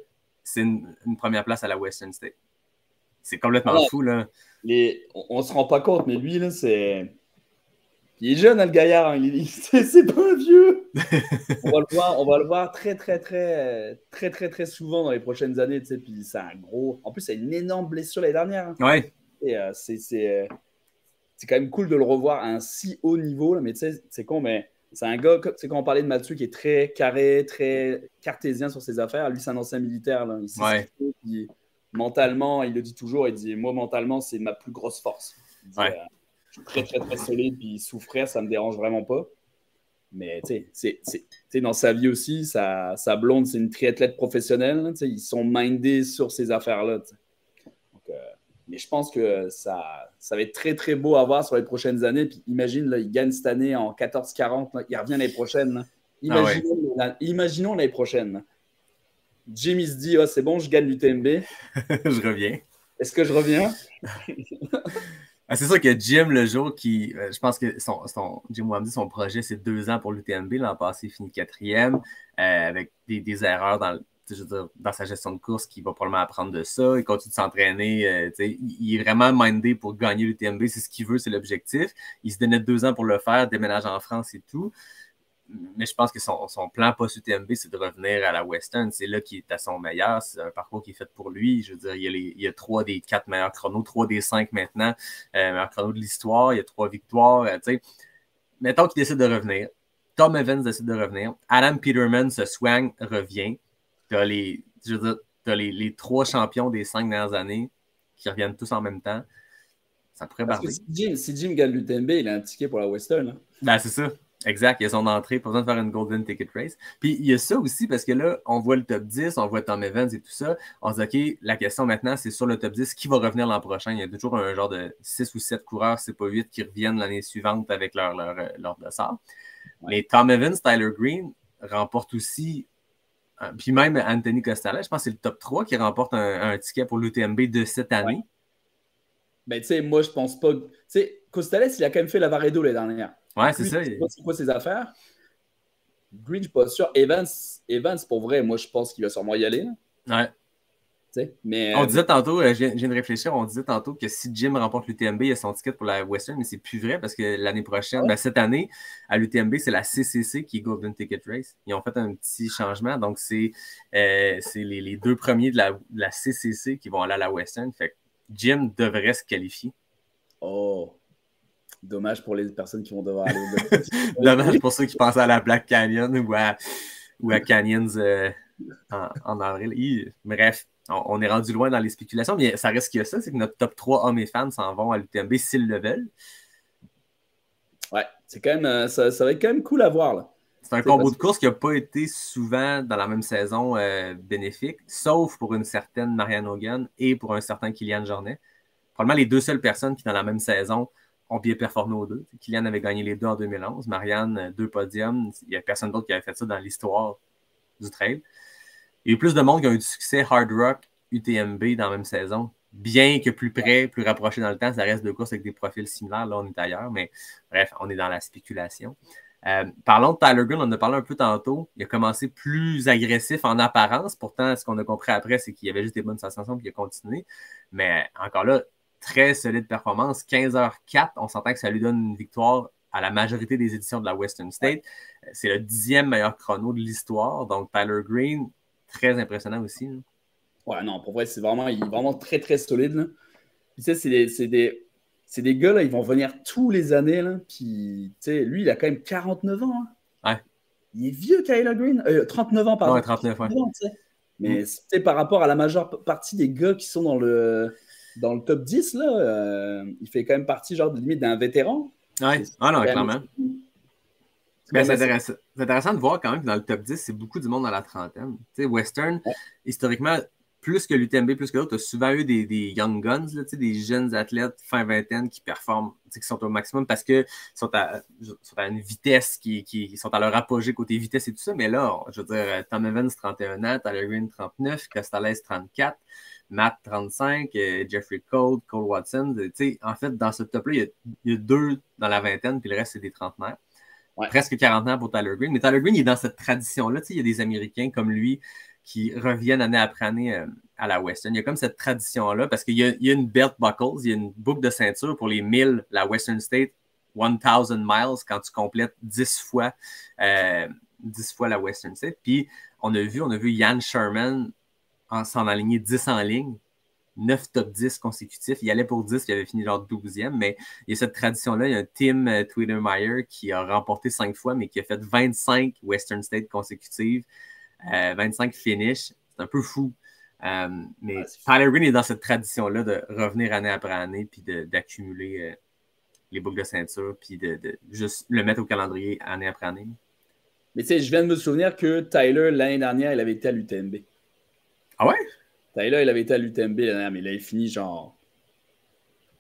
c'est une 1re place à la Western State. C'est complètement fou, là. On ne se rend pas compte, mais lui, là, c'est... Il est jeune, hein, le gaillard. Hein. C'est pas un vieux. On va le voir très, très, très, très, très, très souvent dans les prochaines années. Puis c'est un gros. En plus, c'est une énorme blessure l'année dernière. Hein. Ouais. Et c'est quand même cool de le revoir à un si haut niveau. Là. Mais tu sais, c'est con, mais c'est un gars. C'est quand on parlait de Mathieu qui est très carré, très cartésien sur ses affaires. Lui, c'est un ancien militaire. Là. Il sait ce qu'il fait, puis mentalement, il le dit toujours. Il dit moi, mentalement, c'est ma plus grosse force. Il dit, je suis très, très, très solide, puis souffrir, ça ne me dérange vraiment pas. Mais, tu sais, dans sa vie aussi, sa blonde, c'est une triathlète professionnelle. Ils sont mindés sur ces affaires-là. Donc, mais je pense que ça va être très, très beau à voir sur les prochaines années. Puis imagine, là, il gagne cette année en 14-40. Il revient l'année prochaine. Imaginons l'année prochaine. Là. Jim, il se dit, c'est bon, je gagne l'UTMB. Je reviens. Est-ce que je reviens? C'est sûr que Jim, le jour qui. Je pense que Jim Wamsley, son projet, c'est 2 ans pour l'UTMB. L'an passé, il finit 4e avec des erreurs dans sa gestion de course qu'il va probablement apprendre de ça. Il continue de s'entraîner. Il est vraiment mindé pour gagner l'UTMB. C'est ce qu'il veut, c'est l'objectif. Il se donnait 2 ans pour le faire, déménage en France et tout. Mais je pense que son plan post-UTMB, c'est de revenir à la Western. C'est là qu'il est à son meilleur. C'est un parcours qui est fait pour lui. Je veux dire, il y a 3 des 4 meilleurs chronos, 3 des 5 maintenant, meilleurs chronos de l'histoire. Il y a 3 victoires. Mettons qu'il décide de revenir. Tom Evans décide de revenir. Adam Peterman se soigne, revient. Tu as les 3 champions des 5 dernières années qui reviennent tous en même temps. Ça pourrait barder. Si Jim gagne l'UTMB, il a un ticket pour la Western. Hein? C'est ça. Exact, il y a son entrée, pas besoin de faire une Golden Ticket Race. Puis il y a ça aussi, parce que là, on voit le top 10, on voit Tom Evans et tout ça. On se dit, OK, la question maintenant, c'est sur le top 10, qui va revenir l'an prochain? Il y a toujours un genre de 6 ou 7 coureurs, c'est pas 8, qui reviennent l'année suivante avec leur dossard. Ouais. Mais Tom Evans, Tyler Green remporte aussi, puis même Anthony Costales, je pense que c'est le top 3 qui remporte un ticket pour l'UTMB de cette année. Ouais. Ben, tu sais, moi, je pense pas. Tu sais, Costales, il a quand même fait la Varedo l'année dernière. Ouais, c'est Lui, ça. je sais pas c'est quoi ses affaires. Green, je suis pas sûr. Evans, pour vrai, moi, je pense qu'il va sûrement y aller. Là. Ouais. Mais On disait tantôt, je viens de réfléchir, on disait tantôt que si Jim remporte l'UTMB, il a son ticket pour la Western, mais c'est plus vrai parce que l'année prochaine, ouais. cette année, à l'UTMB, c'est la CCC qui est Golden Ticket Race. Ils ont fait un petit changement, donc c'est les deux premiers de la CCC qui vont aller à la Western. Fait que Jim devrait se qualifier. Oh, dommage pour les personnes qui vont devoir aller Dommage pour ceux qui pensaient à la Black Canyon ou à Canyons en avril. Bref, on est rendu loin dans les spéculations, mais ça reste que ça, c'est que notre top 3 hommes et femmes s'en vont à l'UTMB s'ils le veulent. Ouais, c'est quand même, ça va être quand même cool à voir. Là. C'est un combo de course qui n'a pas été souvent dans la même saison bénéfique, sauf pour une certaine Marianne Hogan et pour un certain Kylian Jornet. Probablement les deux seules personnes qui, dans la même saison, ont bien performé aux deux. Kylian avait gagné les deux en 2011, Marianne, 2 podiums. Il n'y a personne d'autre qui avait fait ça dans l'histoire du trail. Il y a eu plus de monde qui ont eu du succès Hard Rock, UTMB dans la même saison. Bien que plus près, plus rapproché dans le temps, ça reste deux courses avec des profils similaires. Là, on est ailleurs, mais bref, on est dans la spéculation. Parlons de Tyler Green, on en a parlé un peu tantôt. Il a commencé plus agressif en apparence. Pourtant, ce qu'on a compris après, c'est qu'il y avait juste des bonnes sensations et il a continué. Mais encore là, très solide performance. 15h04, on s'entend que ça lui donne une victoire à la majorité des éditions de la Western State. C'est le 10e meilleur chrono de l'histoire. Donc, Tyler Green, très impressionnant aussi. Là. Ouais, non, pour vrai, il est vraiment très, très solide. Là. Puis, tu sais, c'est des gars, là, ils vont venir tous les années. Là, puis, tu sais, lui, il a quand même 49 ans. Hein. Ouais. Il est vieux, Tyler Green. 39 ans, pardon. Ouais, 39 ans. Mais par rapport à la majeure partie des gars qui sont dans le top 10, là, il fait quand même partie, genre, de limite d'un vétéran. Ouais, non, clairement. Ben, c'est intéressant de voir quand même que dans le top 10, c'est beaucoup du monde dans la trentaine. Tu sais, Western, historiquement, plus que l'UTMB, plus que d'autres, tu as souvent eu des young guns, là, des jeunes athlètes fin vingtaine qui performent, qui sont au maximum parce qu'ils sont à une vitesse qui sont à leur apogée côté vitesse et tout ça. Mais là, je veux dire, Tom Evans, 31 ans, Tyler Green, 39, Costales, 34, Matt, 35, Jeffrey Cole Watson. En fait, dans ce top-là, il y a deux dans la vingtaine, puis le reste, c'est des trentenaires. Ouais. Presque 40 ans pour Tyler Green. Mais Tyler Green, il est dans cette tradition-là. Il y a des Américains comme lui qui reviennent année après année à la Western. Il y a comme cette tradition-là parce qu'il y a une belt buckles, il y a une boucle de ceinture pour les 1000, la Western State 1000 miles quand tu complètes 10 fois la Western State. Puis on a vu Ian Sherman s'en aligner 10 en ligne. 9 top 10 consécutifs. Il allait pour 10, il avait fini genre 12e, mais il y a cette tradition-là. Il y a un Tim Tweetermeyer qui a remporté 5 fois, mais qui a fait 25 Western State consécutives, 25 finishes. C'est un peu fou. Mais Tyler Green est dans cette tradition-là de revenir année après année puis d'accumuler les boucles de ceinture puis de juste le mettre au calendrier année après année. Mais tu sais, je viens de me souvenir que Tyler, l'année dernière, il avait été à l'UTMB. Ah ouais? Tyler, il avait été à l'UTMB l'année dernière, mais il avait fini genre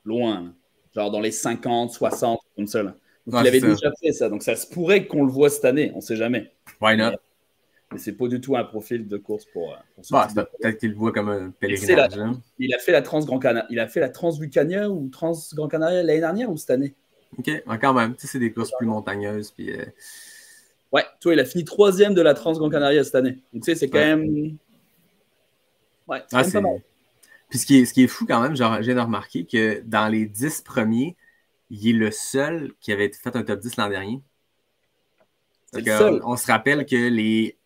loin. Là. Genre dans les 50, 60, comme ça. Là. Donc il avait déjà fait ça. Donc ça se pourrait qu'on le voit cette année. On ne sait jamais. Why not? Mais c'est pas du tout un profil de course pour peut-être qu'il le voit comme un pèlerinage. Il a fait la Trans Grand Canaria. Il a fait la Trans Vulcania ou Trans Grand Canaria l'année dernière ou cette année? OK, quand même. C'est des courses plus montagneuses. Puis, ouais, toi, il a fini 3e de la Trans Grand Canaria cette année. Donc tu sais, c'est quand même. Ouais, c'est pas mal. Puis ce qui est fou quand même, genre, j'ai remarqué que dans les 10 premiers, il est le seul qui avait fait un top 10 l'an dernier. On se rappelle que les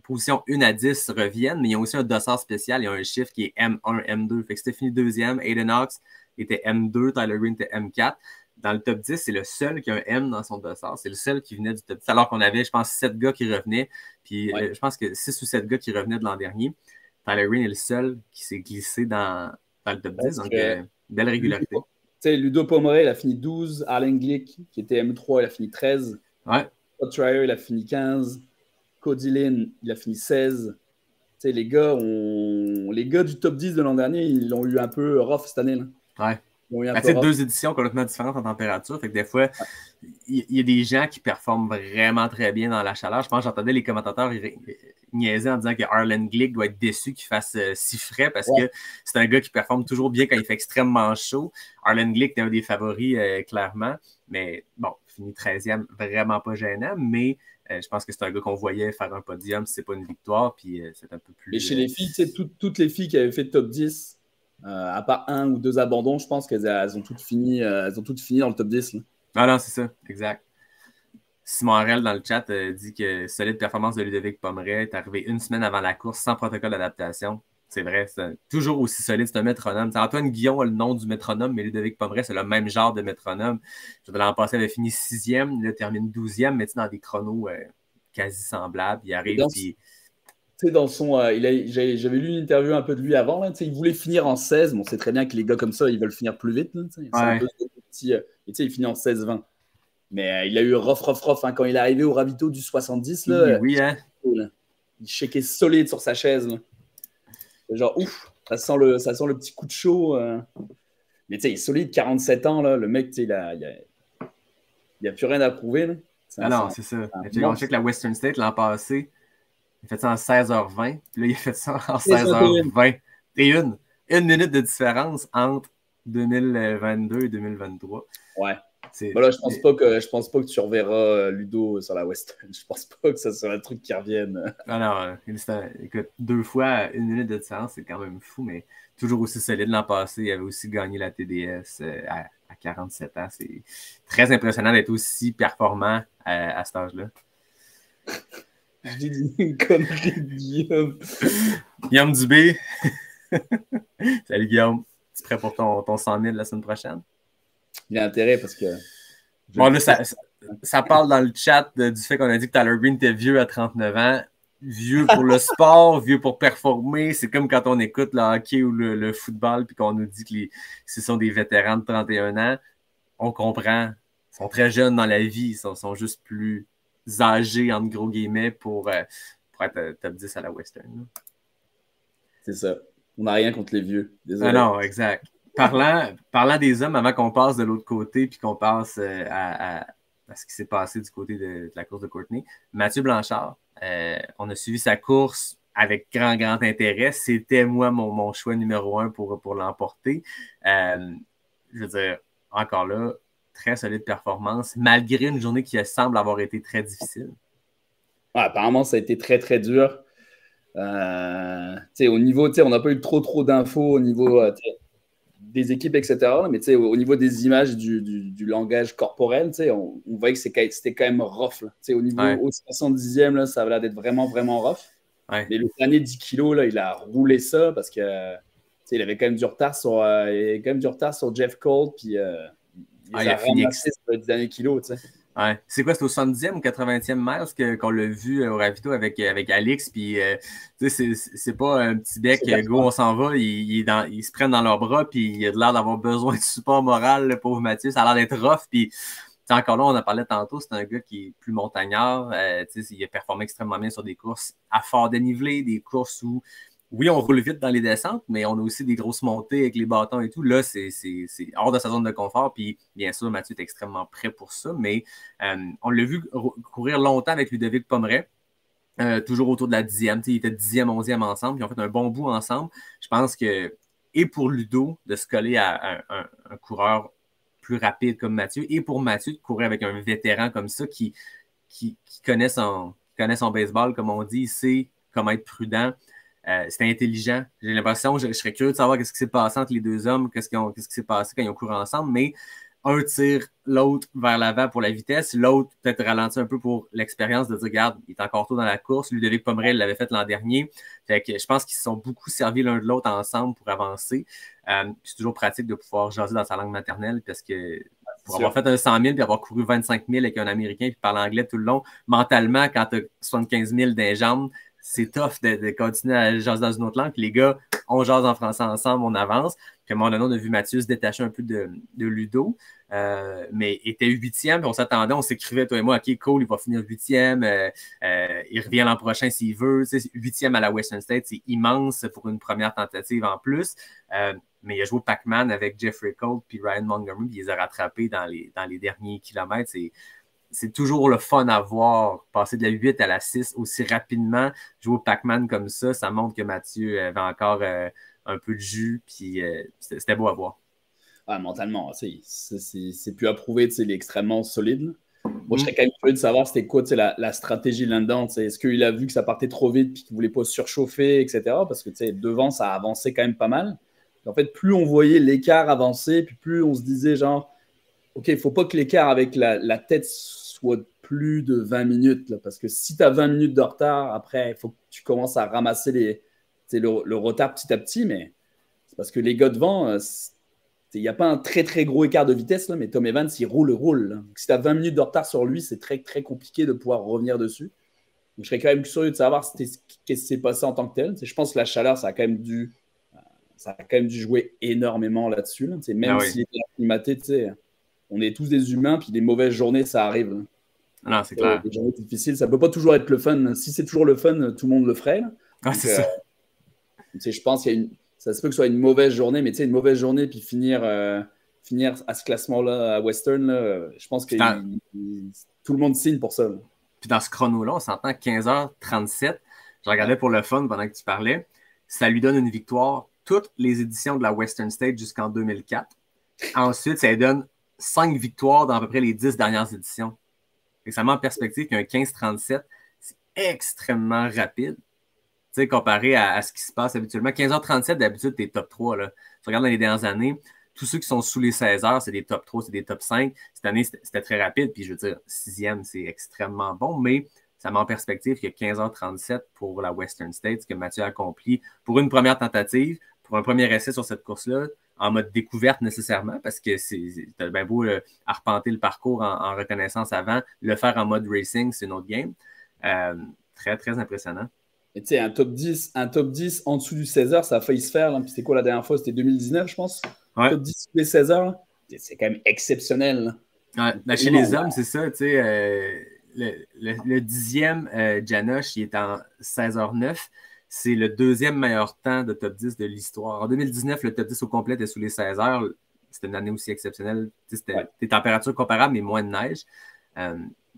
positions 1 à 10 reviennent, mais il y a aussi un dossard spécial. Il y a un chiffre qui est M1, M2. Fait que c'était fini 2e. Aiden Knox était M2, Tyler Green était M4. Dans le top 10, c'est le seul qui a un M dans son dossard. C'est le seul qui venait du top 10. Alors qu'on avait, je pense, 7 gars qui revenaient. Puis je pense que 6 ou 7 gars qui revenaient de l'an dernier. Tyler Green est le seul qui s'est glissé dans le top 10. Donc, belle régularité. Tu sais, Ludo Pomeré, il a fini 12. Arlen Glick, qui était M3, il a fini 13. Ouais. Todd Trier, il a fini 15. Cody Lynn, il a fini 16. Tu sais, les gars du top 10 de l'an dernier, ils l'ont eu un peu rough cette année. Là. Ouais. C'est 2 éditions complètement différentes en température. Fait que des fois, il y a des gens qui performent vraiment très bien dans la chaleur. Je pense que j'entendais les commentateurs niaisé en disant que Harlan Glick doit être déçu qu'il fasse si frais parce Ouais. que c'est un gars qui performe toujours bien quand il fait extrêmement chaud. Harlan Glick est un des favoris, clairement. Mais bon, fini 13e, vraiment pas gênant. Mais je pense que c'est un gars qu'on voyait faire un podium si c'est pas une victoire. Puis c'est un peu Mais plus. chez les filles, tu sais, toutes les filles qui avaient fait top 10, à part un ou deux abandons, je pense qu'elles ont toutes fini, elles ont toutes fini dans le top 10. Là. Ah non, c'est ça, exact. Simon Harel dans le chat dit que solide performance de Ludovic Pomeray est arrivé une semaine avant la course sans protocole d'adaptation. C'est vrai, c'est toujours aussi solide, c'est un métronome. T'sais, Antoine Guillon a le nom du métronome, mais Ludovic Pomeray, c'est le même genre de métronome. L'an passé, il avait fini 6e, il termine 12e, mais dans des chronos quasi semblables. Il arrive, puis dans son, j'avais lu une interview un peu de lui avant. Là, il voulait finir en 16. Bon, c'est très bien que les gars comme ça, ils veulent finir plus vite. Là, c'est un peu ce petit. Il finit en 16-20. Mais il a eu rough. Hein, quand il est arrivé au ravito du 70. Là, oui, hein? Il shakeait solide sur sa chaise. Là. Genre, ouf, ça sent le petit coup de chaud. Mais il est solide, 47 ans. Là, le mec, il a plus rien à prouver. Là. Non, c'est ça. On check la Western State l'an passé. Il a fait ça en 16h20. Puis là, il a fait ça en 16h20. Et une minute de différence entre 2022 et 2023. Ouais. Là, je pense pas que tu reverras Ludo sur la Western. Je pense pas que ça soit un truc qui revienne. Non, écoute, 2 fois une minute de différence, c'est quand même fou, mais toujours aussi solide. L'an passé, il avait aussi gagné la TDS à 47 ans. C'est très impressionnant d'être aussi performant à cet âge-là. J'ai dit une connerie de Guillaume. Guillaume Dubé. Salut Guillaume. Tu es prêt pour ton 100 000 la semaine prochaine? Il a intérêt parce que. Bon, là, ça parle dans le chat du fait qu'on a dit que Tyler Green était vieux à 39 ans. Vieux pour le sport, vieux pour performer. C'est comme quand on écoute le hockey ou le football puis qu'on nous dit que ce sont des vétérans de 31 ans. On comprend. Ils sont très jeunes dans la vie. Ils sont juste plus âgés, entre gros guillemets, pour être top 10 à la Western. C'est ça. On n'a rien contre les vieux. Désolé. Ah non, exact. Parlant des hommes, avant qu'on passe de l'autre côté puis qu'on passe à ce qui s'est passé du côté de la course de Courtney, Mathieu Blanchard, on a suivi sa course avec grand intérêt. C'était, moi, mon choix numéro 1 pour l'emporter. Je veux dire, encore là, très solide performance, malgré une journée qui semble avoir été très difficile. Ouais, apparemment, ça a été très dur. Au niveau, on n'a pas eu trop d'infos au niveau des équipes, etc. Mais au niveau des images du langage corporel, on voyait que c'était quand même rough. Là. Au niveau au 70e, là, ça avait l'air d'être vraiment rough. Ouais. Mais le dernier 10 kilos, là, il a roulé ça parce que il avait quand même du retard sur Jeff Cole. Puis il a ramassé sur les derniers kilos. Ouais. C'est quoi, c'est au 70e ou 80e miles qu'on l'a vu au ravito avec Alix, puis c'est pas un petit bec, go, on s'en va, ils se prennent dans leurs bras, puis il a l'air d'avoir besoin de support moral, le pauvre Mathieu, ça a l'air d'être rough, puis encore là, on en parlait tantôt, c'est un gars qui est plus montagnard, il a performé extrêmement bien sur des courses à fort dénivelé, des courses où oui, on roule vite dans les descentes, mais on a aussi des grosses montées avec les bâtons et tout. Là, c'est hors de sa zone de confort. Puis, bien sûr, Mathieu est extrêmement prêt pour ça. Mais on l'a vu courir longtemps avec Ludovic Pomeray, toujours autour de la 10e. Il était 10e, 11e ensemble. Ils ont fait un bon bout ensemble. Je pense que, et pour Ludo, de se coller à un coureur plus rapide comme Mathieu, et pour Mathieu, de courir avec un vétéran comme ça qui connaît son baseball, comme on dit, il sait comment être prudent. C'était intelligent. J'ai l'impression, je serais curieux de savoir qu'est-ce qui s'est passé entre les deux hommes, qu'est-ce qui s'est passé quand ils ont couru ensemble, mais un tire l'autre vers l'avant pour la vitesse, l'autre peut-être ralenti un peu pour l'expérience de dire, regarde, il est encore tôt dans la course. Ludovic Pomeray l'avait fait l'an dernier. Fait que je pense qu'ils se sont beaucoup servis l'un de l'autre ensemble pour avancer. C'est toujours pratique de pouvoir jaser dans sa langue maternelle parce que pour avoir fait un 100 000 puis avoir couru 25 000 avec un Américain puis parler anglais tout le long, mentalement, quand tu as 75 000 dans les jambes, c'est tough de continuer à jaser dans une autre langue. Puis les gars, on jase en français ensemble, on avance. Puis à un moment donné, on a vu Mathieu se détacher un peu de Ludo, mais était 8e, puis on s'attendait, on s'écrivait, toi et moi, OK, cool, il va finir 8e, il revient l'an prochain s'il veut. 8e à la Western State, c'est immense pour une première tentative en plus. Mais il a joué Pac-Man avec Jeffrey Cole puis Ryan Montgomery, puis il les a rattrapés dans les derniers kilomètres. c'est toujours le fun à voir. Passer de la 8 à la 6 aussi rapidement, jouer au Pac-Man comme ça montre que Mathieu avait encore un peu de jus, puis c'était beau à voir. Ah, mentalement, c'est plus à prouver, il est extrêmement solide. Moi, je serais quand même curieux de savoir c'était quoi la stratégie là-dedans. Est-ce qu'il a vu que ça partait trop vite puis qu'il ne voulait pas surchauffer, etc. Parce que devant, ça a avancé quand même pas mal. En fait, plus on voyait l'écart avancer, puis plus on se disait genre, OK, il ne faut pas que l'écart avec la tête soit plus de 20 minutes. Là, parce que si tu as 20 minutes de retard, après, il faut que tu commences à ramasser le retard petit à petit. Mais c'est parce que les gars devant, il n'y a pas un très, très gros écart de vitesse, là, mais Tom Evans, il roule. Là. Donc, si tu as 20 minutes de retard sur lui, c'est très, très compliqué de pouvoir revenir dessus. Donc, je serais quand même curieux de savoir qu'est-ce qui s'est passé en tant que tel. Je pense que la chaleur, ça a quand même dû jouer énormément là-dessus. Là. Même s'il était acclimaté, on est tous des humains, puis des mauvaises journées, ça arrive. Là. Non, c'est clair. Des journées difficiles, ça ne peut pas toujours être le fun. Si c'est toujours le fun, tout le monde le ferait. Ah, c'est ça. Je pense qu'il y a ça se peut que ce soit une mauvaise journée, mais une mauvaise journée, puis finir à ce classement-là à Western, là, je pense que tout le monde signe pour ça. Là. Puis dans ce chrono-là, on s'entend 15h37. Je regardais pour le fun pendant que tu parlais. Ça lui donne une victoire toutes les éditions de la Western State jusqu'en 2004. Ensuite, ça lui donne 5 victoires dans à peu près les 10 dernières éditions. Et ça met en perspective qu'un 15-37, c'est extrêmement rapide. Tu sais, comparé à ce qui se passe habituellement. 15h37, d'habitude, t'es top 3. Là. Tu regardes dans les dernières années, tous ceux qui sont sous les 16 heures, c'est des top 3, c'est des top 5. Cette année, c'était très rapide. Puis, je veux dire, 6e, c'est extrêmement bon. Mais ça met en perspective que 15h37 pour la Western State, ce que Mathieu a accompli pour une première tentative, pour un premier essai sur cette course-là, en mode découverte nécessairement, parce que t'as bien beau arpenter le parcours en reconnaissance avant, le faire en mode racing, c'est une autre game. Très, très impressionnant. Et tu sais, un top 10 en dessous du 16 heures, ça a failli se faire. Puis c'était quoi la dernière fois? C'était 2019, je pense. Ouais. Top 10 sous les 16 heures, c'est quand même exceptionnel. Ouais. Ben, chez les hommes, c'est ça. Tu sais, le 10e, Janosch, il est en 16h09. C'est le 2e meilleur temps de top 10 de l'histoire. En 2019, le top 10 au complet était sous les 16 heures. C'était une année aussi exceptionnelle. C'était des températures comparables, mais moins de neige.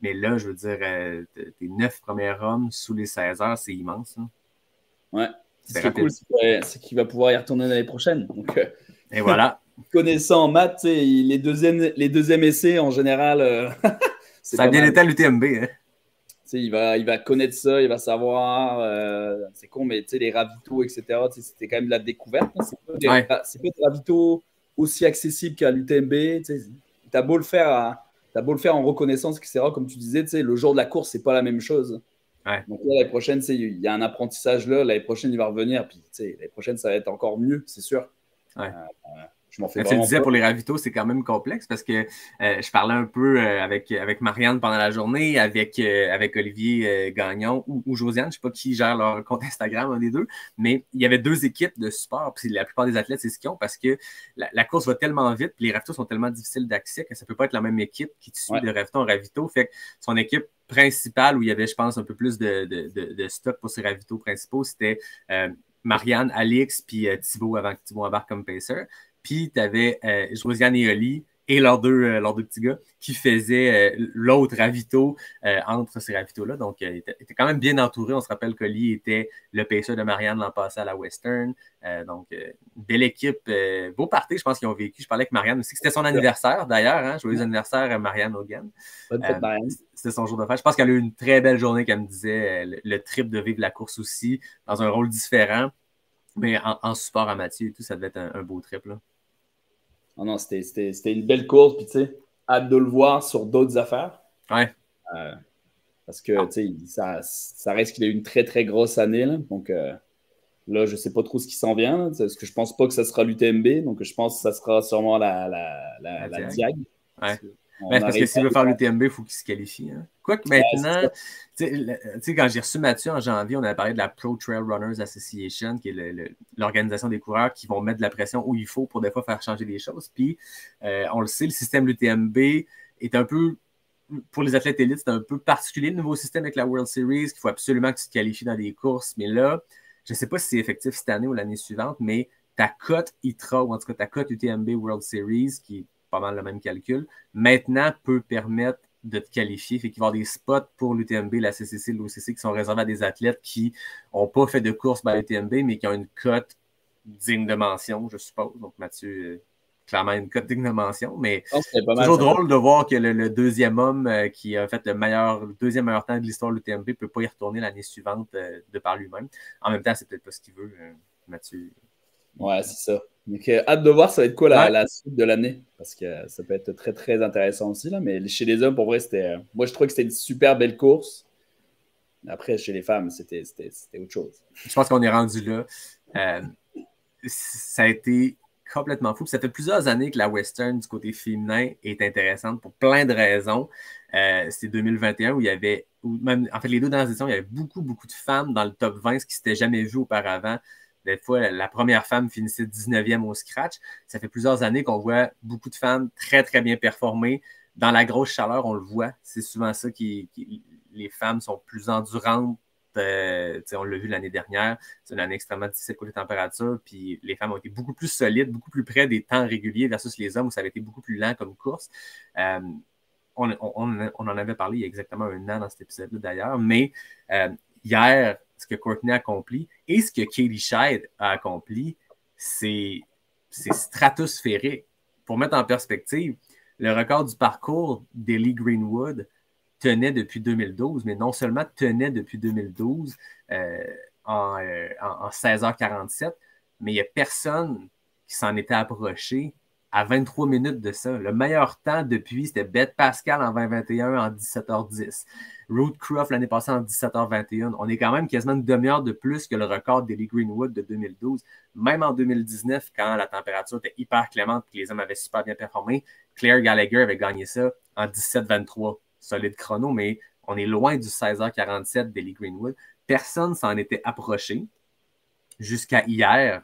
Mais là, je veux dire, tes 9 premiers hommes sous les 16 heures, c'est immense. Hein? Ouais. Ce qui est cool, c'est qu'il va pouvoir y retourner l'année prochaine. Donc, et voilà. Connaissant Matt, les deuxièmes essais, en général, ça a bien été à l'UTMB. Hein? Il va connaître ça, il va savoir. C'est con, mais les ravitaux, etc., c'était quand même de la découverte. Hein? C'est pas des ravitaux aussi accessibles qu'à l'UTMB. Tu as beau le faire en reconnaissance, etc., comme tu disais, le jour de la course, c'est pas la même chose. Ouais. Donc l'année prochaine, il y a un apprentissage là. L'année prochaine, il va revenir. Puis l'année prochaine, ça va être encore mieux, c'est sûr. Ouais. Je m'en fais tu le disais, pour les ravitaux, c'est quand même complexe parce que je parlais un peu avec Marianne pendant la journée, avec Olivier Gagnon ou Josiane, je ne sais pas qui gère leur compte Instagram, un des deux, mais il y avait 2 équipes de support. Puis la plupart des athlètes, c'est ce qu'ils ont parce que la course va tellement vite, puis les ravitaux sont tellement difficiles d'accès que ça ne peut pas être la même équipe qui te suit de ravito en ravito. Fait que son équipe principale, où il y avait, je pense, un peu plus de stock pour ses ravitaux principaux, c'était Marianne, Alix, puis Thibaut avant que Thibaut embarque comme pacer. Puis, tu avais Josiane et Oli et leurs deux petits gars qui faisaient l'autre ravito entre ces ravitaux-là. Donc, il était quand même bien entouré. On se rappelle qu'Oli était le pacer de Marianne l'an passé à la Western. Donc, belle équipe. Beau party, je pense qu'ils ont vécu. Je parlais avec Marianne aussi. C'était son anniversaire, d'ailleurs. Hein? Joyeux anniversaire à Marianne Hogan. C'était son jour de fête. Je pense qu'elle a eu une très belle journée, comme me disait. Le trip de vivre la course aussi, dans un rôle différent. Mais en support à Mathieu et tout, ça devait être un beau trip, là. Oh non, c'était une belle course, puis tu sais, hâte de le voir sur d'autres affaires. Ouais. Parce que, tu sais, ça reste qu'il a eu une très, très grosse année, là. Donc, là, je ne sais pas trop ce qui s'en vient, là, parce que je ne pense pas que ça sera l'UTMB, donc je pense que ça sera sûrement la Diag. Ouais. Parce que s'il veut faire l'UTMB, il faut qu'il se qualifie. Hein. Quoique maintenant, tu sais, quand j'ai reçu Mathieu en janvier, on avait parlé de la Pro Trail Runners Association, qui est l'organisation des coureurs qui vont mettre de la pression où il faut pour des fois faire changer les choses. Puis, on le sait, le système l'UTMB est un peu, pour les athlètes élites, c'est un peu particulier, le nouveau système avec la World Series, qu'il faut absolument que tu te qualifies dans des courses. Mais là, je ne sais pas si c'est effectif cette année ou l'année suivante, mais ta cote ITRA, ou en tout cas ta cote UTMB World Series, qui est pas mal le même calcul, maintenant peut permettre de te qualifier. Fait qu'il va y avoir des spots pour l'UTMB, la CCC, l'OCC qui sont réservés à des athlètes qui n'ont pas fait de course par l'UTMB, mais qui ont une cote digne de mention, je suppose. Donc, Mathieu, clairement, une cote digne de mention. Mais c'est toujours drôle de voir que le deuxième homme qui a fait le deuxième meilleur temps de l'histoire de l'UTMB ne peut pas y retourner l'année suivante de par lui-même. En même temps, c'est peut-être pas ce qu'il veut, Mathieu. Ouais, c'est ça. Donc, hâte de voir ça va être quoi la suite de l'année. Parce que ça peut être très, très intéressant aussi. Là. Mais chez les hommes, pour vrai, moi, je trouvais que c'était une super belle course. Après, chez les femmes, c'était autre chose. Je pense qu'on est rendu là. Ça a été complètement fou. Puis ça fait plusieurs années que la Western du côté féminin est intéressante pour plein de raisons. C'était 2021 où il y avait, en fait, les deux dernières éditions, il y avait beaucoup, beaucoup de femmes dans le top 20, ce qui ne s'était jamais vu auparavant. Des fois, la première femme finissait 19e au scratch. Ça fait plusieurs années qu'on voit beaucoup de femmes très, très bien performer. Dans la grosse chaleur, on le voit. C'est souvent ça les femmes sont plus endurantes. On l'a vu l'année dernière. C'est une année extrêmement difficile côté température. Puis les femmes ont été beaucoup plus solides, beaucoup plus près des temps réguliers versus les hommes où ça avait été beaucoup plus lent comme course. On en avait parlé il y a exactement un an dans cet épisode-là d'ailleurs. Mais hier, ce que Courtney a accompli et ce que Katie Scheidt a accompli, c'est stratosphérique. Pour mettre en perspective, le record du parcours d'Ellie Greenwood tenait depuis 2012, mais non seulement tenait depuis 2012 en 16h47, mais il n'y a personne qui s'en était approché à 23 minutes de ça. Le meilleur temps depuis, c'était Beth Pascal en 2021 en 17h10. Ruth Croft l'année passée en 17h21. On est quand même quasiment une demi-heure de plus que le record d'Ellie Greenwood de 2012. Même en 2019, quand la température était hyper clémente et que les hommes avaient super bien performé, Claire Gallagher avait gagné ça en 17h23. Solide chrono, mais on est loin du 16h47 d'Ellie Greenwood. Personne s'en était approché jusqu'à hier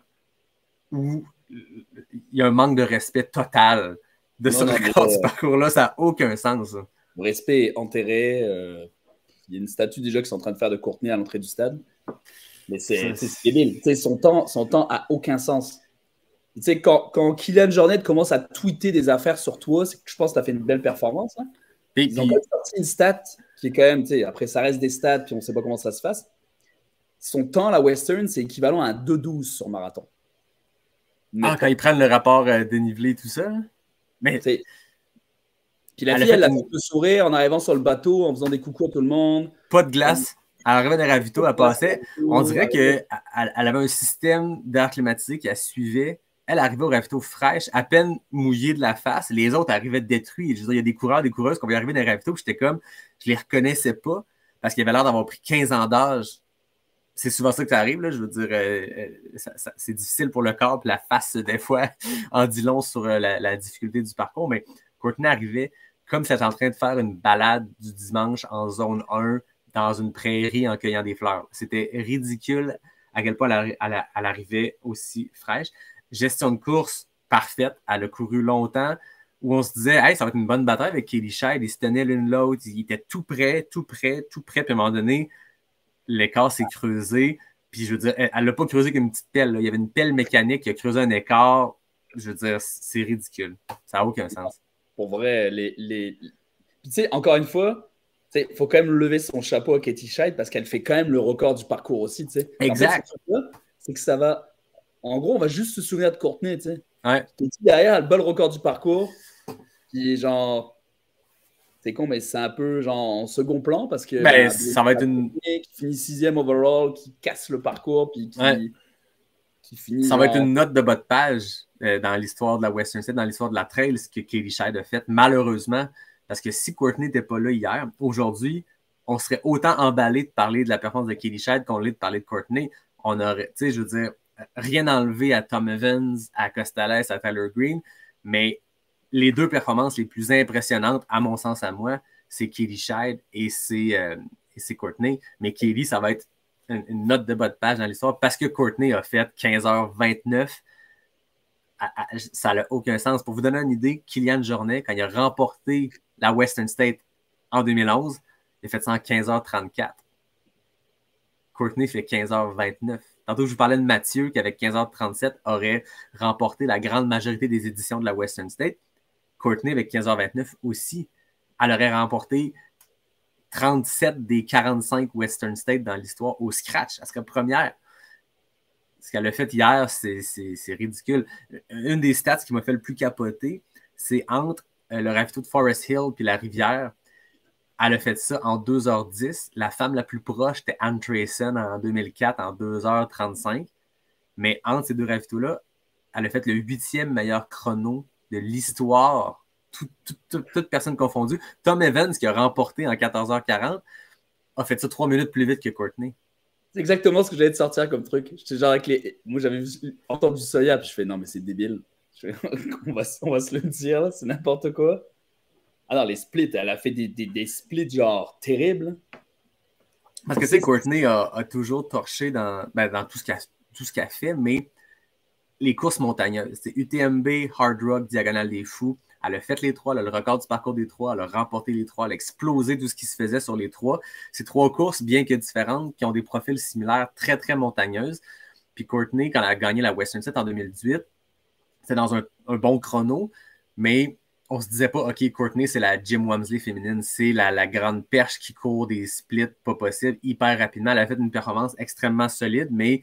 où il y a un manque de respect total de ce record du parcours-là. Ça n'a aucun sens. Ça. Le respect est enterré. Il y a une statue déjà qui sont en train de faire de Courtney à l'entrée du stade. Mais c'est débile. Son temps n'a aucun sens. Quand Kylian Jornet commence à tweeter des affaires sur toi, c'est que je pense que tu as fait une belle performance. Hein. Ils ont sorti une stat qui est quand même, après ça reste des stats, puis on ne sait pas comment ça se passe. Son temps, la Western, c'est équivalent à un 2,12 sur marathon. Mais quand ils prennent le rapport dénivelé et tout ça. Mais puis la fille, elle a fait le sourire en arrivant sur le bateau, en faisant des coucous à tout le monde. Pas de glace. Elle arrivait dans ravito, elle passait. On dirait qu'elle avait un système d'air climatisé qui la suivait. Elle arrivait au ravito fraîche, à peine mouillée de la face. Les autres arrivaient détruits. Je veux dire, il y a des coureurs, des coureuses qui ont arrivé dans les ravito, puis j'étais comme, je les reconnaissais pas parce qu'ils avaient l'air d'avoir pris 15 ans d'âge. C'est souvent ça que ça arrive, là. Je veux dire, c'est difficile pour le corps, puis la face, des fois, en dit long sur la difficulté du parcours. Mais Courtney arrivait comme si elle était en train de faire une balade du dimanche en zone 1 dans une prairie en cueillant des fleurs. C'était ridicule à quel point elle arrivait aussi fraîche. Gestion de course parfaite. Elle a couru longtemps où on se disait, hey, ça va être une bonne bataille avec Katie Scheidt. Ils se tenaient l'une l'autre. Ils étaient tout près. Puis à un moment donné, l'écart s'est creusé. Puis je veux dire, elle l'a pas creusé comme une petite pelle. Là. Il y avait une pelle mécanique qui a creusé un écart. Je veux dire, c'est ridicule. Ça n'a aucun sens. Pour vrai, tu sais, encore une fois, il faut quand même lever son chapeau à Katie Scheidt parce qu'elle fait quand même le record du parcours aussi. T'sais. Exact. En fait, c'est que ça va. En gros, on va juste se souvenir de Courtney. Ouais. Derrière, elle bat le record du parcours. Puis genre. C'est con, mais c'est un peu genre en second plan parce que ça va être une. Qui finit 6e overall, qui casse le parcours, puis qui finit. Ça va être une note de bas de page dans l'histoire de la Western State, dans l'histoire de la trail, ce que Katie Scheidt a fait, malheureusement. Parce que si Courtney n'était pas là hier, aujourd'hui, on serait autant emballé de parler de la performance de Katie Scheidt qu'on l'est de parler de Courtney. On aurait, tu sais, je veux dire, rien enlevé à Tom Evans, à Costales, à Tyler Green, mais les deux performances les plus impressionnantes, à mon sens, à moi, c'est Katie Scheidt et c'est Courtney. Mais Katie, ça va être une note de bas de page dans l'histoire parce que Courtney a fait 15h29. Ça n'a aucun sens. Pour vous donner une idée, Kylian Jornet, quand il a remporté la Western State en 2011, il a fait ça en 15h34. Courtney fait 15h29. Tantôt, je vous parlais de Mathieu qui, avec 15h37, aurait remporté la grande majorité des éditions de la Western State. Courtney, avec 15h29 aussi. elle aurait remporté 37 des 45 Western States dans l'histoire au scratch. Elle serait première. Ce qu'elle a fait hier, c'est ridicule. Une des stats qui m'a fait le plus capoter, c'est entre le ravito de Forest Hill et la rivière. Elle a fait ça en 2h10. La femme la plus proche était Anne Trayson en 2004 en 2h35. Mais entre ces deux ravitos-là, elle a fait le 8e meilleur chrono de l'histoire, toute personne confondue. Tom Evans, qui a remporté en 14h40, a fait ça 3 minutes plus vite que Courtney. C'est exactement ce que j'allais te sortir comme truc. J'étais genre avec les... Moi, j'avais entendu ça hier, puis je fais non, mais c'est débile. On va se le dire, là, c'est n'importe quoi. Alors, les splits, elle a fait des splits genre terribles. Parce que tu sais, Courtney a toujours torché dans tout ce qu'elle fait, mais les courses montagneuses. C'est UTMB, Hard Rock, Diagonale des Fous. Elle a fait les 3, elle a le record du parcours des 3, elle a remporté les 3, elle a explosé tout ce qui se faisait sur les 3. Ces 3 courses, bien que différentes, qui ont des profils similaires, très, très montagneuses. Puis Courtney, quand elle a gagné la Western States en 2018, c'était dans un bon chrono, mais on se disait pas, OK, Courtney, c'est la Jim Walmsley féminine, c'est la grande perche qui court des splits pas possible, hyper rapidement. Elle a fait une performance extrêmement solide, mais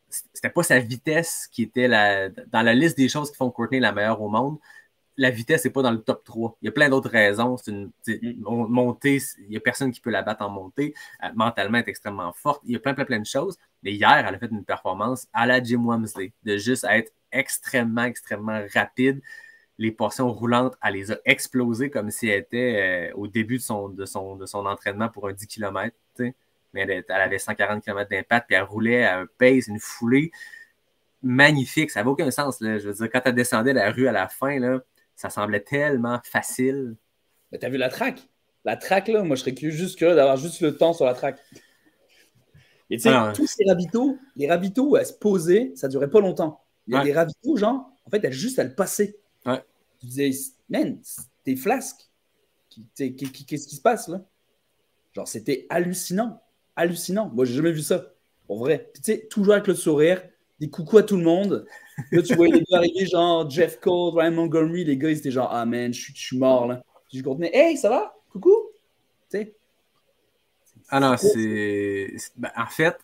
c'était pas sa vitesse qui était dans la liste des choses qui font Courtney la meilleure au monde. La vitesse n'est pas dans le top 3. Il y a plein d'autres raisons. C'est une montée, il n'y a personne qui peut la battre en montée. Mentalement, elle est extrêmement forte. Il y a plein de choses. Mais hier, elle a fait une performance à la Jim Walmsley, de juste être extrêmement, extrêmement rapide. Les portions roulantes, elle les a explosées comme si elle était au début de son entraînement pour un 10 km. T'sais. Mais elle avait 140 km d'impact, puis elle roulait à un pace, une foulée magnifique. Ça n'avait aucun sens. Là. Je veux dire, quand elle descendait la rue à la fin, là, ça semblait tellement facile. Mais t'as vu la track? La track, là, moi, je serais juste curieux d'avoir juste le temps sur la track. Et tu sais, tous ces ravitaux, les ravitaux où elle se posait, ça durait pas longtemps. Il y a des ravitaux, genre, en fait, elle passait. Ouais. Tu disais, man, t'es flasque. Qu'est-ce qui se passe, là? Genre, c'était hallucinant. Hallucinant. Moi, j'ai jamais vu ça. Pour vrai. Tu sais, toujours avec le sourire, des coucous à tout le monde. Là, tu voyais les gars arriver, genre Jeff Cole, Ryan Montgomery, les gars, ils étaient genre, ah man, je suis mort, là. Puis je contenais, hey, ça va? Coucou? Tu sais? Ah non, en fait,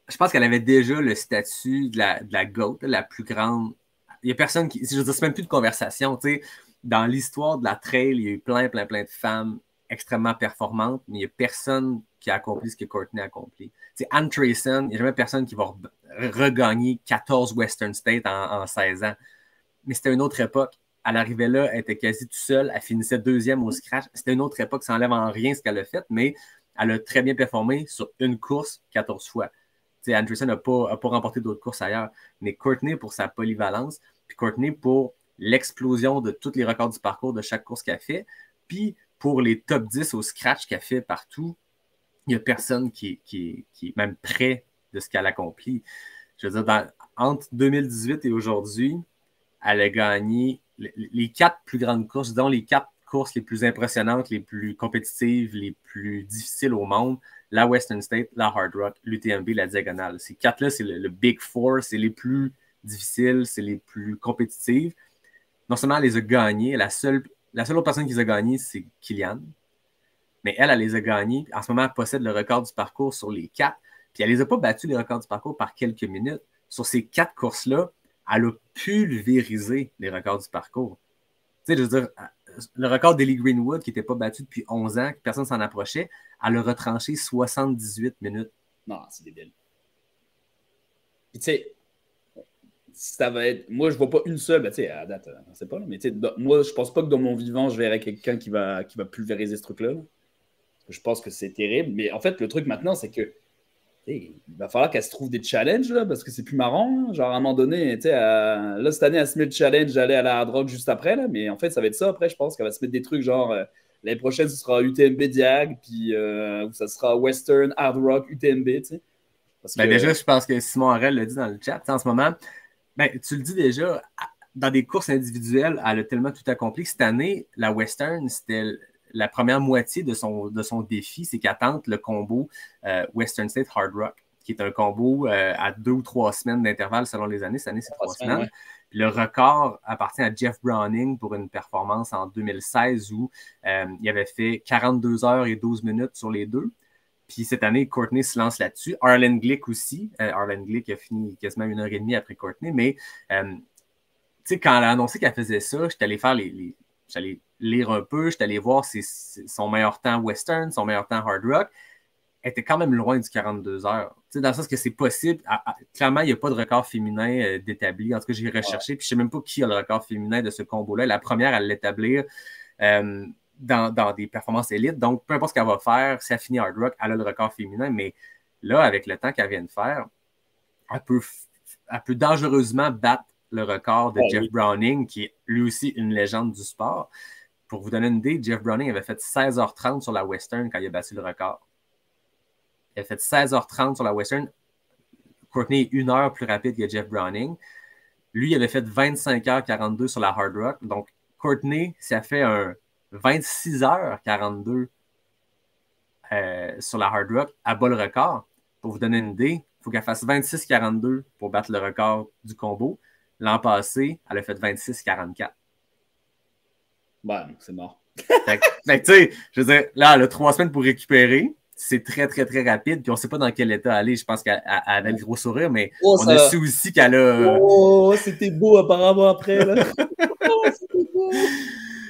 je pense qu'elle avait déjà le statut de la GOAT, la plus grande. Il n'y a personne qui. Je veux dire, c'est même plus de conversation. Tu sais, dans l'histoire de la trail, il y a eu plein de femmes extrêmement performantes, mais il n'y a personne qui a accompli ce que Courtney a accompli. Tu sais, Anne Trayson, il n'y a jamais personne qui va regagner 14 Western States en 16 ans. Mais c'était une autre époque. Elle arrivait là, elle était quasi toute seule, elle finissait 2e au scratch. C'était une autre époque, ça n'enlève en rien ce qu'elle a fait, mais elle a très bien performé sur une course 14 fois. Anderson n'a pas remporté d'autres courses ailleurs. Mais Courtney, pour sa polyvalence, puis Courtney, pour l'explosion de tous les records du parcours de chaque course qu'elle fait, puis pour les top 10 au scratch qu'elle fait partout, il n'y a personne qui est même près de ce qu'elle accomplit. Je veux dire, entre 2018 et aujourd'hui, elle a gagné les 4 plus grandes courses, disons les 4 courses les plus impressionnantes, les plus compétitives, les plus difficiles au monde. La Western States, la Hard Rock, l'UTMB, la Diagonale. Ces 4-là, c'est le Big Four, c'est les plus difficiles, c'est les plus compétitives. Non seulement elle les a gagnées, la seule autre personne qui les a gagnées, c'est Kilian. Mais elle les a gagnées. En ce moment, elle possède le record du parcours sur les 4. Puis elle les a pas battus, les records du parcours, par quelques minutes. Sur ces 4 courses-là, elle a pulvérisé les records du parcours. Tu sais, je veux dire, le record d'Ellie Greenwood, qui n'était pas battu depuis 11 ans, que personne s'en approchait, elle a retranché 78 minutes. Non, c'est débile. Puis tu sais, ça va être. Moi, je vois pas une seule, tu sais, à date, on sait pas, mais tu sais, moi, je pense pas que dans mon vivant, je verrai quelqu'un qui va pulvériser ce truc-là. Je pense que c'est terrible. Mais en fait, le truc maintenant, c'est que il va falloir qu'elle se trouve des challenges, là, parce que c'est plus marrant. Là. Genre, à un moment donné, tu sais, là, cette année, elle se met le challenge d'aller à la Hard Rock juste après, là, mais en fait, ça va être ça après. Je pense qu'elle va se mettre des trucs genre l'année prochaine, ce sera UTMB Diag, puis ça sera Western, Hard Rock, UTMB, tu sais. Déjà, je pense que Simon Harel l'a dit dans le chat. En ce moment, tu le dis déjà, dans des courses individuelles, elle a tellement tout accompli que cette année, la Western, c'était la première moitié de son défi, c'est qu'elle tente le combo Western State Hard Rock, qui est un combo à 2 ou 3 semaines d'intervalle selon les années. Cette année, c'est 3 semaines. Ouais. Puis le record appartient à Jeff Browning pour une performance en 2016 où il avait fait 42 heures et 12 minutes sur les deux. Puis cette année, Courtney se lance là-dessus. Harlan Glick aussi. Harlan Glick a fini quasiment 1 heure et demie après Courtney. Mais tu sais, quand elle a annoncé qu'elle faisait ça, j'étais allé faire j'allais lire un peu, j'étais allé voir son meilleur temps western, son meilleur temps hard rock. Elle était quand même loin du 42 heures. Tu sais, dans le sens que c'est possible. Clairement, il n'y a pas de record féminin d'établi. En tout cas, j'ai recherché, puis je ne sais même pas qui a le record féminin de ce combo-là. La première à l'établir dans des performances élites. Donc, peu importe ce qu'elle va faire, si elle finit hard rock, elle a le record féminin. Mais là, avec le temps qu'elle vient de faire, elle peut dangereusement battre le record de Jeff Browning, qui est lui aussi une légende du sport. Pour vous donner une idée, Jeff Browning avait fait 16h30 sur la Western quand il a battu le record. Il a fait 16h30 sur la Western. Courtney est 1 heure plus rapide que Jeff Browning. Lui, il avait fait 25h42 sur la Hard Rock. Donc, Courtney, ça fait un 26h42 sur la Hard Rock, à bas le record. Pour vous donner une idée, il faut qu'elle fasse 26h42 pour battre le record du combo. L'an passé, elle a fait 26h44. Ouais, c'est mort. Fait que, tu sais, je veux dire, là, elle a 3 semaines pour récupérer. C'est très, très, très rapide. Puis on ne sait pas dans quel état elle est. Je pense qu'elle avait le gros sourire, mais on a su aussi qu'elle a. Oh, c'était beau apparemment après. Là. Beau.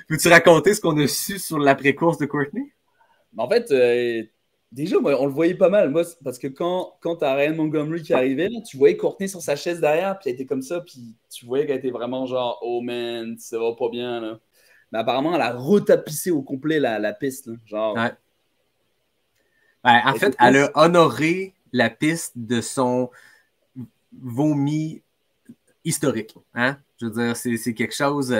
Peux-tu raconter ce qu'on a su sur l'après-course de Courtney? En fait, déjà, moi, on le voyait pas mal. Moi, parce que quand tu as Ryan Montgomery qui arrivait, là, tu voyais Courtney sur sa chaise derrière, puis elle était comme ça, puis tu voyais qu'elle était vraiment genre, oh man, ça va pas bien. Là. Mais apparemment, elle a retapissé au complet la piste. Là, genre. Ouais. Ben, en fait, elle a honoré la piste de son vomi historique. Hein? Je veux dire, c'est quelque chose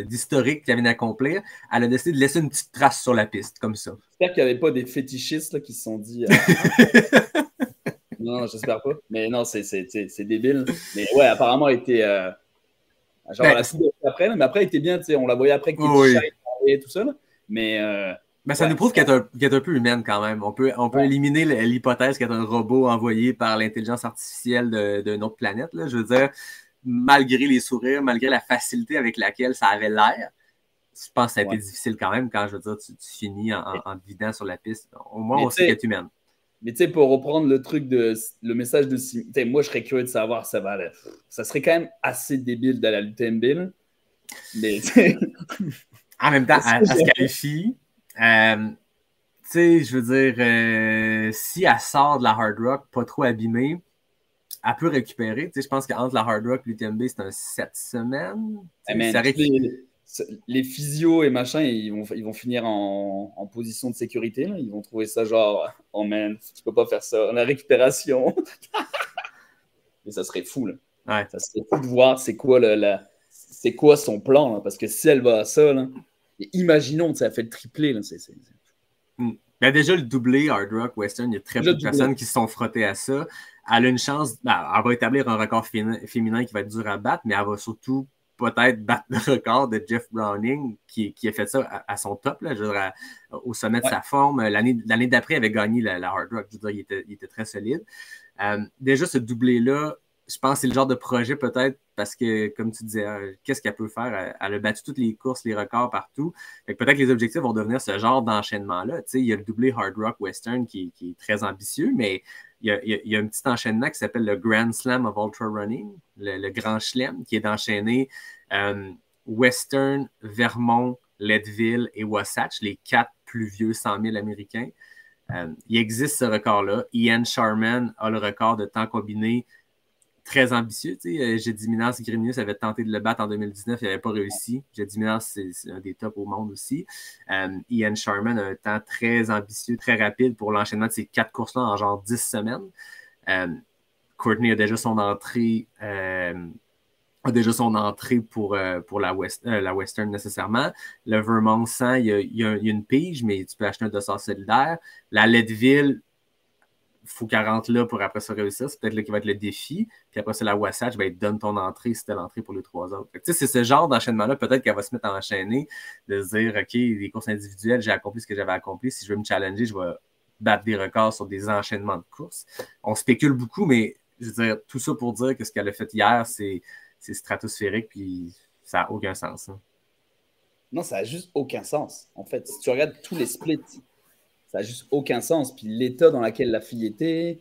d'historique qu'elle vient d'accomplir. Elle a décidé de laisser une petite trace sur la piste, comme ça. J'espère qu'il n'y avait pas des fétichistes là, qui se sont dit... Non, j'espère pas. Mais non, c'est débile. Mais ouais, apparemment, elle était... genre, la suite après, là, mais après, elle était bien, on la voyait après et tout ça. Là. Mais... Ben, ça nous prouve qu'elle est un peu humaine quand même. On peut éliminer l'hypothèse qu'elle est un robot envoyé par l'intelligence artificielle d'une autre planète. Là. Je veux dire, malgré les sourires, malgré la facilité avec laquelle ça avait l'air, je pense que ça a été difficile quand même quand, je veux dire, tu finis en te vidant sur la piste. Au moins, on sait qu'elle est humaine. Mais tu sais, pour reprendre le message de Simon, moi, je serais curieux de savoir ça va. Ça serait quand même assez débile d'aller à l'UTMB. Là. Mais en même temps, elle se qualifie. Tu sais, je veux dire, si elle sort de la hard rock pas trop abîmée, elle peut récupérer. Tu sais, je pense qu'entre la hard rock et l'UTMB, c'est un 7 semaines. Les physios et machin, ils vont finir en position de sécurité. Là. Ils vont trouver ça genre, oh man, tu peux pas faire ça. La récupération. Mais ça serait fou. Là. Ouais. Ça serait fou de voir c'est quoi son plan. Là. Parce que si elle va à ça, là, imaginons que ça fait le triplé. Là, Ben déjà, le doublé Hard Rock Western, il y a très peu de personnes qui se sont frottées à ça. Elle a une chance, elle va établir un record féminin qui va être dur à battre, mais elle va surtout peut-être battre le record de Jeff Browning qui a fait ça à son top, là, je veux dire, au sommet de sa forme. L'année d'après, il avait gagné la Hard Rock. Je veux dire, il était très solide. Déjà, ce doublé-là, je pense que c'est le genre de projet peut-être parce que, comme tu disais, qu'est-ce qu'elle peut faire? Elle a battu toutes les courses, les records partout. Peut-être que les objectifs vont devenir ce genre d'enchaînement-là. Tu sais, il y a le doublé Hard Rock Western qui est très ambitieux, mais il y a un petit enchaînement qui s'appelle le Grand Slam of Ultra Running, le Grand Chelem, qui est d'enchaîner Western, Vermont, Leadville et Wasatch, les 4 plus vieux 100 000 américains. Il existe ce record-là. Ian Sharman a le record de temps combiné très ambitieux. Gediminas Grimius avait tenté de le battre en 2019, il n'avait pas réussi. Gediminas, c'est un des tops au monde aussi. Ian Sharman a un temps très ambitieux, très rapide pour l'enchaînement de ces 4 courses-là en genre 10 semaines. Courtney a déjà son entrée pour la Western nécessairement. Le Vermont 100, il y a une pige, mais tu peux acheter un dossard solidaire. La Leadville, il faut qu'elle rentre là pour après ça réussir. C'est peut-être là qui va être le défi. Puis après ça, la Wasatch, ben, elle te donne ton entrée si tu as l'entrée pour les 3 autres. C'est ce genre d'enchaînement-là, peut-être qu'elle va se mettre à enchaîner, de se dire, OK, les courses individuelles, j'ai accompli ce que j'avais accompli. Si je veux me challenger, je vais battre des records sur des enchaînements de courses. On spécule beaucoup, mais je veux dire, tout ça pour dire que ce qu'elle a fait hier, c'est c'est stratosphérique, puis ça n'a aucun sens. Hein. Non, ça n'a juste aucun sens. En fait, si tu regardes tous les splits, ça n'a juste aucun sens. Puis l'état dans lequel la fille était,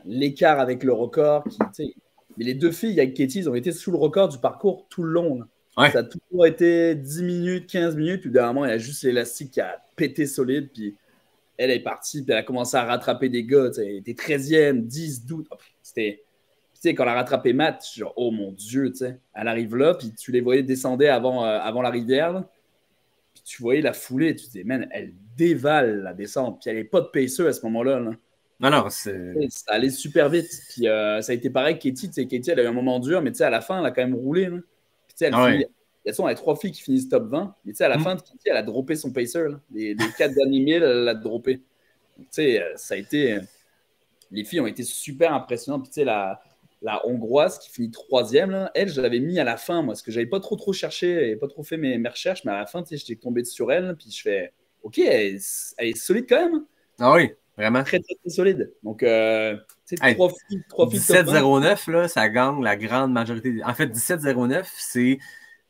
l'écart avec le record. Mais les deux filles avec Katie, ils ont été sous le record du parcours tout le long. Ouais. Ça a toujours été 10 minutes, 15 minutes. Puis dernièrement, il y a juste l'élastique qui a pété solide. Puis elle est partie. Puis elle a commencé à rattraper des gars. Elle était 13e, 10, 12. C'était. Quand elle a rattrapé Matt, genre, oh mon Dieu, elle arrive là, puis tu les voyais descendre avant la rivière, là, puis tu voyais la foulée, tu te dis, man, elle dévale la descente, puis elle n'est pas de paisseux à ce moment-là. Là. Non, c'est... Ça allait super vite, puis ça a été pareil que Katie, Katie, elle a eu un moment dur, mais à la fin, elle a quand même roulé. Là. Puis elle finit, il y a 3 filles qui finissent top 20, mais à la fin, Katie, elle a droppé son pacer. Là. Les 4 derniers milles, elle l'a droppé. Donc, ça a été... les filles ont été super impressionnantes, puis la Hongroise qui finit 3e, là, elle, je l'avais mis à la fin, moi, parce que je n'avais pas trop cherché, et pas trop fait mes recherches, mais à la fin, j'étais tombé sur elle, puis je fais, OK, elle est solide quand même. Ah oui, vraiment. Très, très, très solide. Donc, hey, 3 filles 17,09, là, ça gagne la grande majorité. En fait, 17,09, c'est,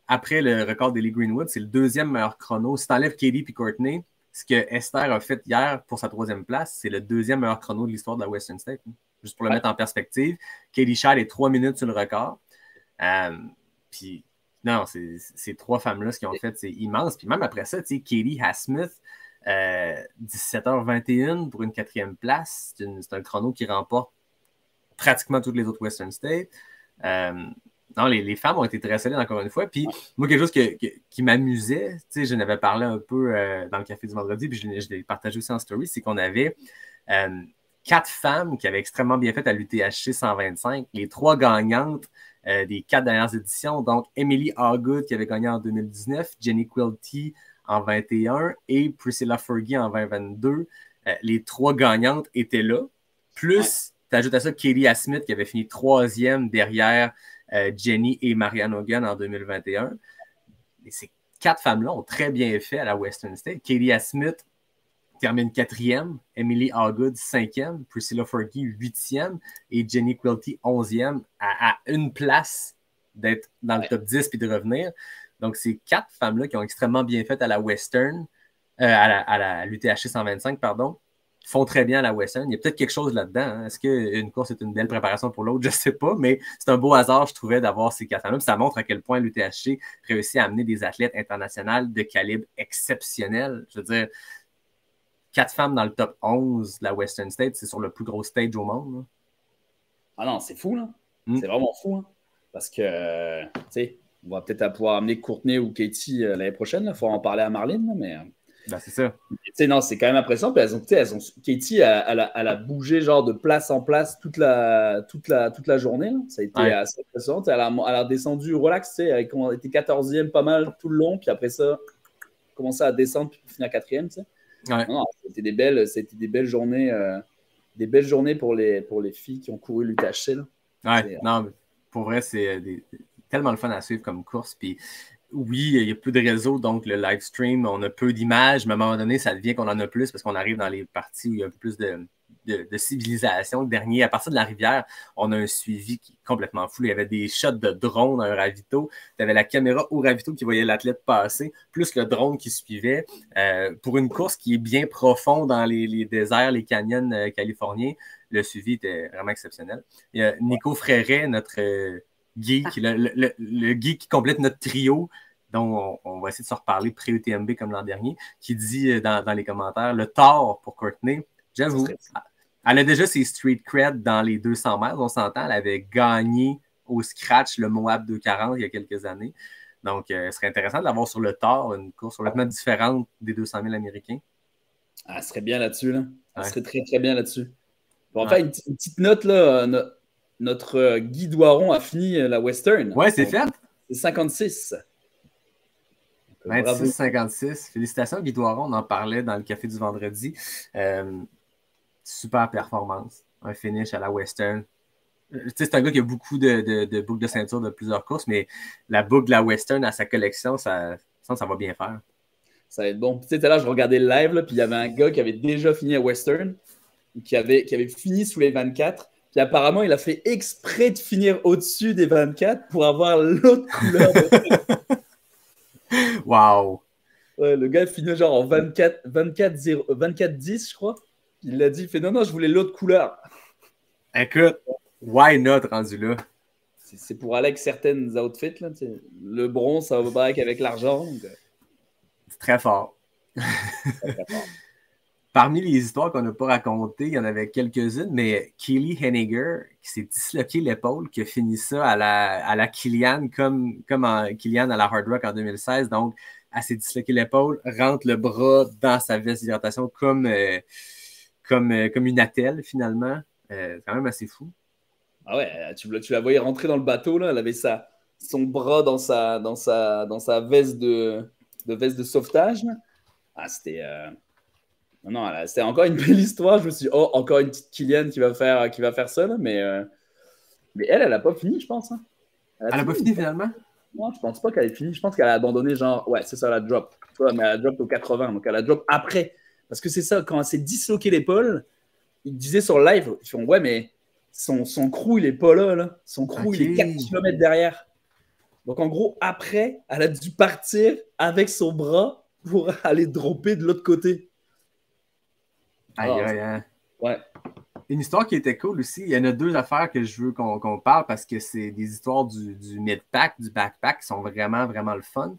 après le record d'Ellie Greenwood, c'est le 2e meilleur chrono. Si tu enlèves Katie et Courtney, ce que Esther a fait hier pour sa 3e place, c'est le 2e meilleur chrono de l'histoire de la Western State. Juste pour le mettre en perspective. Katie Schad est 3 minutes sur le record. Puis, non, ces 3 femmes-là, ce qu'ils ont fait, c'est immense. Puis même après ça, tu sais, Katie Hasmith, 17h21 pour une 4e place. C'est un chrono qui remporte pratiquement toutes les autres Western States. Non, les femmes ont été très solides encore une fois. Puis moi, quelque chose qui m'amusait, tu sais, je n'avais parlé un peu dans le café du vendredi, puis je l'ai partagé aussi en story, c'est qu'on avait 4 femmes qui avaient extrêmement bien fait à l'UTHC 125, les 3 gagnantes des 4 dernières éditions. Donc, Emily Hargood qui avait gagné en 2019, Jenny Quilty en 21 et Priscilla Fergie en 2022. Les 3 gagnantes étaient là. Plus, tu ajoutes à ça Katie Smith qui avait fini 3e derrière Jenny et Marianne Hogan en 2021. Et ces 4 femmes-là ont très bien fait à la Western State. Katie Smith termine 4e, Emily Hargood 5e, Priscilla Fergie 8e et Jenny Quilty 11e à une place d'être dans le top 10 puis de revenir. Donc, ces 4 femmes-là qui ont extrêmement bien fait à la Western, à la l'UTHC 125, pardon, font très bien à la Western. Il y a peut-être quelque chose là-dedans. Hein. Est-ce qu'une course est une belle préparation pour l'autre? Je ne sais pas, mais c'est un beau hasard, je trouvais, d'avoir ces 4 femmes-là. Puis ça montre à quel point l'UTHC réussit à amener des athlètes internationaux de calibre exceptionnel. Je veux dire, 4 femmes dans le top 11 de la Western State, c'est sur le plus gros stage au monde. Là. Ah non, c'est fou, là. C'est vraiment fou, hein. Parce que, tu sais, on va peut-être pouvoir amener Courtney ou Katie l'année prochaine. Il faudra en parler à Marlene, là, mais... Ben, c'est ça. Non, c'est quand même impressionnant. Puis Katie, elle a bougé genre de place en place toute la journée. Là. Ça a été assez impressionnant. Elle a descendu relax. Elle a été 14e pas mal tout le long. Puis après ça, commencé à descendre puis finir 4e. Ouais. Non, c'était des belles journées. Des belles journées pour les filles qui ont couru l'UTHC. Ouais, non, pour vrai, c'est tellement le fun à suivre comme course. Puis oui, il y a peu de réseaux, donc le live stream, on a peu d'images, mais à un moment donné, ça devient qu'on en a plus parce qu'on arrive dans les parties où il y a un peu plus de civilisation. Le dernier, à partir de la rivière, on a un suivi qui est complètement fou. Il y avait des shots de drone à un ravito. Tu avais la caméra au ravito qui voyait l'athlète passer, plus le drone qui suivait. Pour une course qui est bien profonde dans les déserts, les canyons californiens, le suivi était vraiment exceptionnel. Il y a Nico Fréret, notre geek, le geek qui complète notre trio, dont on va essayer de se reparler pré-UTMB comme l'an dernier, qui dit dans les commentaires, le tort pour Courtney, j'avoue, elle a déjà ses street cred dans les 200 mètres, on s'entend, elle avait gagné au scratch le Moab 240 il y a quelques années. Donc, ce serait intéressant de l'avoir sur le tort, une course complètement différente des 200 000 américains. Elle serait bien là-dessus, là. Elle serait très, très bien là-dessus. Bon, enfin, une petite note, là, notre Guy Doiron a fini la Western. Ouais, c'est fait. C'est 56. 26-56. Félicitations, Guy Doiron. On en parlait dans le café du vendredi. Super performance. Un finish à la Western. C'est un gars qui a beaucoup de boucles de ceinture de plusieurs courses, mais la boucle de la Western à sa collection, ça va bien faire. Ça va être bon. Tu sais, là, je regardais le live, là, puis il y avait un gars qui avait déjà fini à Western, qui avait fini sous les 24. Puis apparemment, il a fait exprès de finir au-dessus des 24 pour avoir l'autre couleur. Wow! Ouais, le gars finit genre en 24-10, je crois. Il l'a dit, il fait non, non, je voulais l'autre couleur. Écoute, why not rendu là? C'est pour aller avec certaines outfits. Là, le bronze, ça va pas avec l'argent. C'est très fort. Très fort. Parmi les histoires qu'on n'a pas racontées, il y en avait quelques-unes, mais Keely Henniger, qui s'est disloqué l'épaule, qui a fini ça à la Kilian, comme Kilian à la Hard Rock en 2016. Donc, elle s'est disloqué l'épaule, rentre le bras dans sa veste d'hydratation comme une attelle, finalement. C'est quand même assez fou. Ah ouais, tu la voyais rentrer dans le bateau, là, elle avait son bras dans sa veste de sauvetage. Là. Ah, c'était... Non, c'était encore une belle histoire. Je me suis dit, oh, encore une petite Kylian qui va faire ça. Là. Mais elle n'a pas fini, je pense. Hein. Elle n'a pas fini finalement? Non, je pense pas qu'elle ait fini. Je pense qu'elle a abandonné, genre, ouais, c'est ça, elle a drop. Mais elle a drop au 80, donc elle a drop après. Parce que c'est ça, quand elle s'est disloqué l'épaule, il disait sur live, ils font, ouais, mais son crew, il est pas là. Son crew, il est 4 km derrière. Donc en gros, après, elle a dû partir avec son bras pour aller dropper de l'autre côté. Aïe. Ouais. Une histoire qui était cool aussi, il y en a deux affaires que je veux qu'on parle parce que c'est des histoires du mid-pack, du backpack qui sont vraiment, vraiment le fun.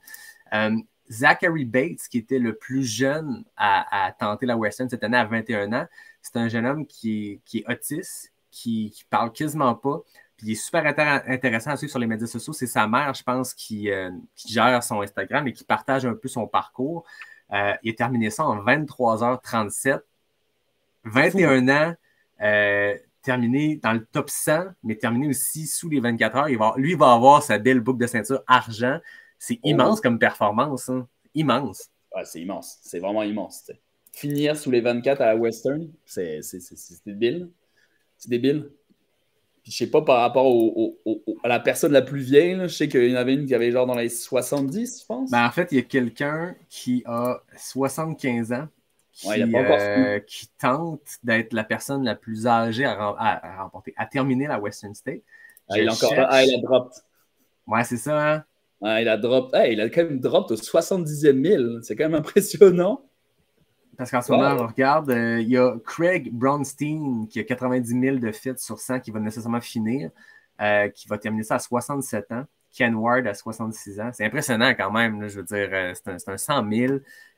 Zachary Bates, qui était le plus jeune à tenter la Western cette année à 21 ans, c'est un jeune homme qui est autiste, qui parle quasiment pas, puis il est super intéressant à suivre sur les médias sociaux. C'est sa mère, je pense, qui gère son Instagram et qui partage un peu son parcours. Il a terminé ça en 23h37. 21 ans, terminé dans le top 100, mais terminé aussi sous les 24 heures. Lui, il va avoir sa belle boucle de ceinture argent. C'est immense comme performance. Hein. Immense. Ouais, c'est immense. C'est vraiment immense. T'sais. Finir sous les 24 à la Western, c'est débile. C'est débile. Puis, je sais pas, par rapport à la personne la plus vieille, là, je sais qu'il y en avait une qui avait genre dans les 70, je pense. Ben, en fait, il y a quelqu'un qui a 75 ans qui tente d'être la personne la plus âgée à remporter, à terminer la Western State. Il a drop. Ouais, c'est ça. Hein? Il a drop. Il a quand même drop au 70e 1000. C'est quand même impressionnant. Parce qu'en ce moment, on regarde, il y a Craig Brownstein qui a 90 000 de fit sur 100 qui va nécessairement finir, qui va terminer ça à 67 ans. Ken Ward à 66 ans. C'est impressionnant quand même. Là, je veux dire, c'est un 100 000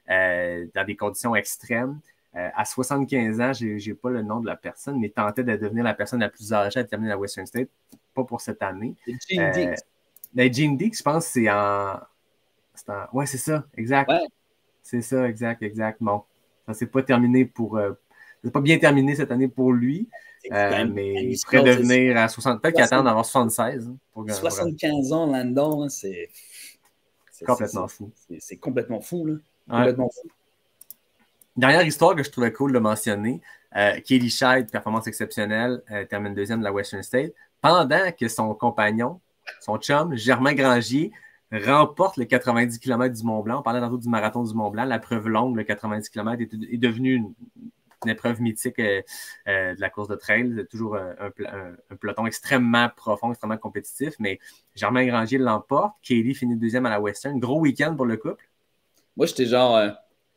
dans des conditions extrêmes. À 75 ans, je n'ai pas le nom de la personne, mais tentait de devenir la personne la plus âgée à terminer la Western State. Pas pour cette année. C'est Gene Dix. Gene Dix, je pense que c'est en... Ouais, c'est ça, exact. Ouais. C'est ça, exact. Bon. Ça ne s'est pas terminé c'est pas bien terminé cette année pour lui, mais il pourrait devenir à 60. Peut-être qu'il attend d'avoir 76. Hein, 75 ans là-dedans, c'est complètement fou. C'est complètement fou. Là. Ouais. Complètement fou. Dernière histoire que je trouvais cool de mentionner, Katie Scheid, performance exceptionnelle, termine deuxième de la Western State, pendant que son compagnon, son chum, Germain Grangier, remporte le 90 km du Mont-Blanc. On parlait tantôt du marathon du Mont-Blanc. La preuve longue, le 90 km, est devenue une épreuve mythique de la course de trail. C'est toujours un peloton extrêmement profond, extrêmement compétitif. Mais Germain Grangier l'emporte. Katie finit deuxième à la Western. Gros week-end pour le couple. Moi, j'étais genre...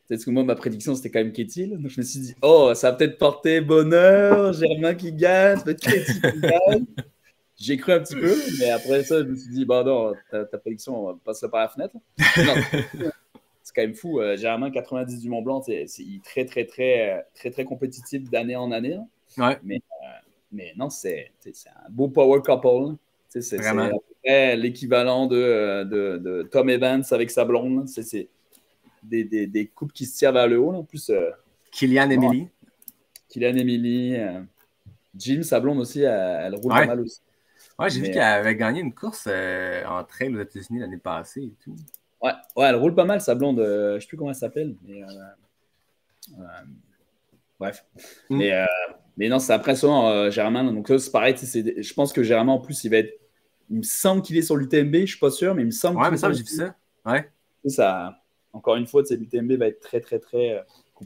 peut-être que moi, ma prédiction, c'était quand même Katie. Là. Donc, je me suis dit, oh, ça va peut-être porter bonheur. Germain qui gagne, peut-être Katie qui gagne. J'ai cru un petit peu, mais après ça, je me suis dit, bon, non, ta prédiction, on va passer par la fenêtre. Non, c'est quand même fou. Germain, 90 du Mont-Blanc, c'est très compétitif d'année en année. Ouais. Mais non, c'est un beau power couple. C'est à peu près l'équivalent de Tom Evans avec sa blonde. C'est des couples qui se tirent vers le haut. Là. En plus, Kylian Emily. Kylian Emily. Jim, sa blonde aussi, elle roule pas mal aussi. Ouais, j'ai vu qu'elle avait gagné une course en trail aux États-Unis l'année passée et tout. Ouais, elle roule pas mal, sa blonde. Je ne sais plus comment elle s'appelle. Bref. Mais non, c'est impressionnant, Germain. Donc, c'est pareil. Je pense que Germain, en plus, il me semble qu'il est sur l'UTMB. Je ne suis pas sûr, mais il me semble j'ai vu ça. Ouais. Ça. Encore une fois, l'UTMB va être très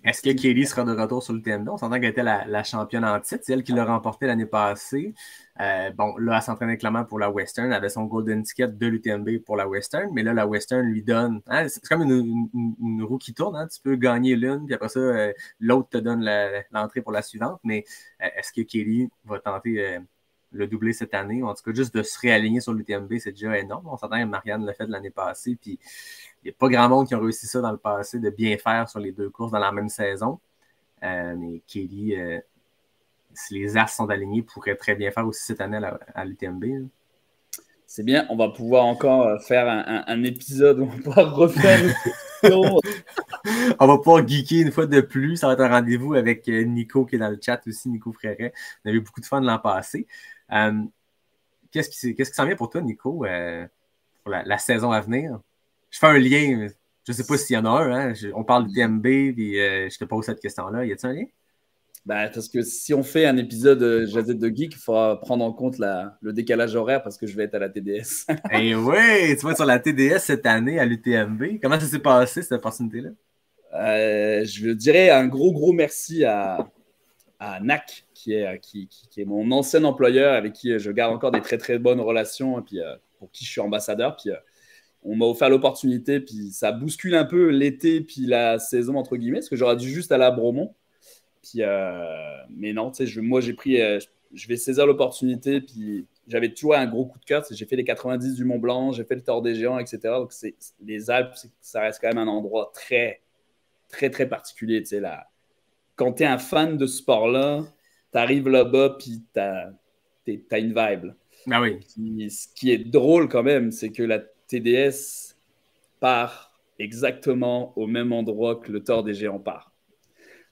Est-ce que Katie sera de retour sur l'UTMB? On s'entend qu'elle était la championne en titre. C'est elle qui l'a remporté l'année passée. Bon, là, elle s'entraînait clairement pour la Western. Elle avait son golden ticket de l'UTMB pour la Western. Mais là, la Western lui donne... Hein, c'est comme une roue qui tourne. Hein? Tu peux gagner l'une, puis après ça, l'autre te donne l'entrée pour la suivante. Mais est-ce que Katie va tenter le doubler cette année? En tout cas, juste de se réaligner sur l'UTMB, c'est déjà énorme. On s'entend que Marianne l'a fait l'année passée, puis il n'y a pas grand monde qui a réussi ça dans le passé, de bien faire sur les deux courses dans la même saison. Mais Katie, si les as sont alignés, pourrait très bien faire aussi cette année à l'UTMB. C'est bien, on va pouvoir encore faire un épisode où on pourra refaire une question. On va pouvoir geeker une fois de plus. Ça va être un rendez-vous avec Nico qui est dans le chat aussi, Nico Fréret. On a eu beaucoup de fun l'an passé. Qu'est-ce qui s'en vient pour toi, Nico, pour la saison à venir? Je fais un lien, je ne sais pas s'il y en a un. Hein? On parle de TMB, puis je te pose cette question-là. Y a-t-il un lien? Ben, parce que si on fait un épisode Jazette de Geek, il faudra prendre en compte le décalage horaire parce que je vais être à la TDS. Eh oui, tu vas être sur la TDS cette année à l'UTMB. Comment ça s'est passé, cette opportunité-là? Je dirais un gros merci à NAC, qui est mon ancien employeur, avec qui je garde encore des très bonnes relations, et puis pour qui je suis ambassadeur. Puis on m'a offert l'opportunité, puis ça bouscule un peu l'été, puis la saison, entre guillemets, parce que j'aurais dû juste aller à Bromont. Puis, mais non, tu sais, moi, j'ai pris, je vais saisir l'opportunité, puis j'avais toujours un gros coup de cœur. J'ai fait les 90 du Mont Blanc, j'ai fait le Tour des Géants, etc. Donc, les Alpes, ça reste quand même un endroit très particulier. Tu sais, là. Quand tu es un fan de ce sport-là, tu arrives là-bas, puis tu as une vibe. Ah oui. Puis, ce qui est drôle quand même, c'est que la TDS part exactement au même endroit que le Tour des Géants part.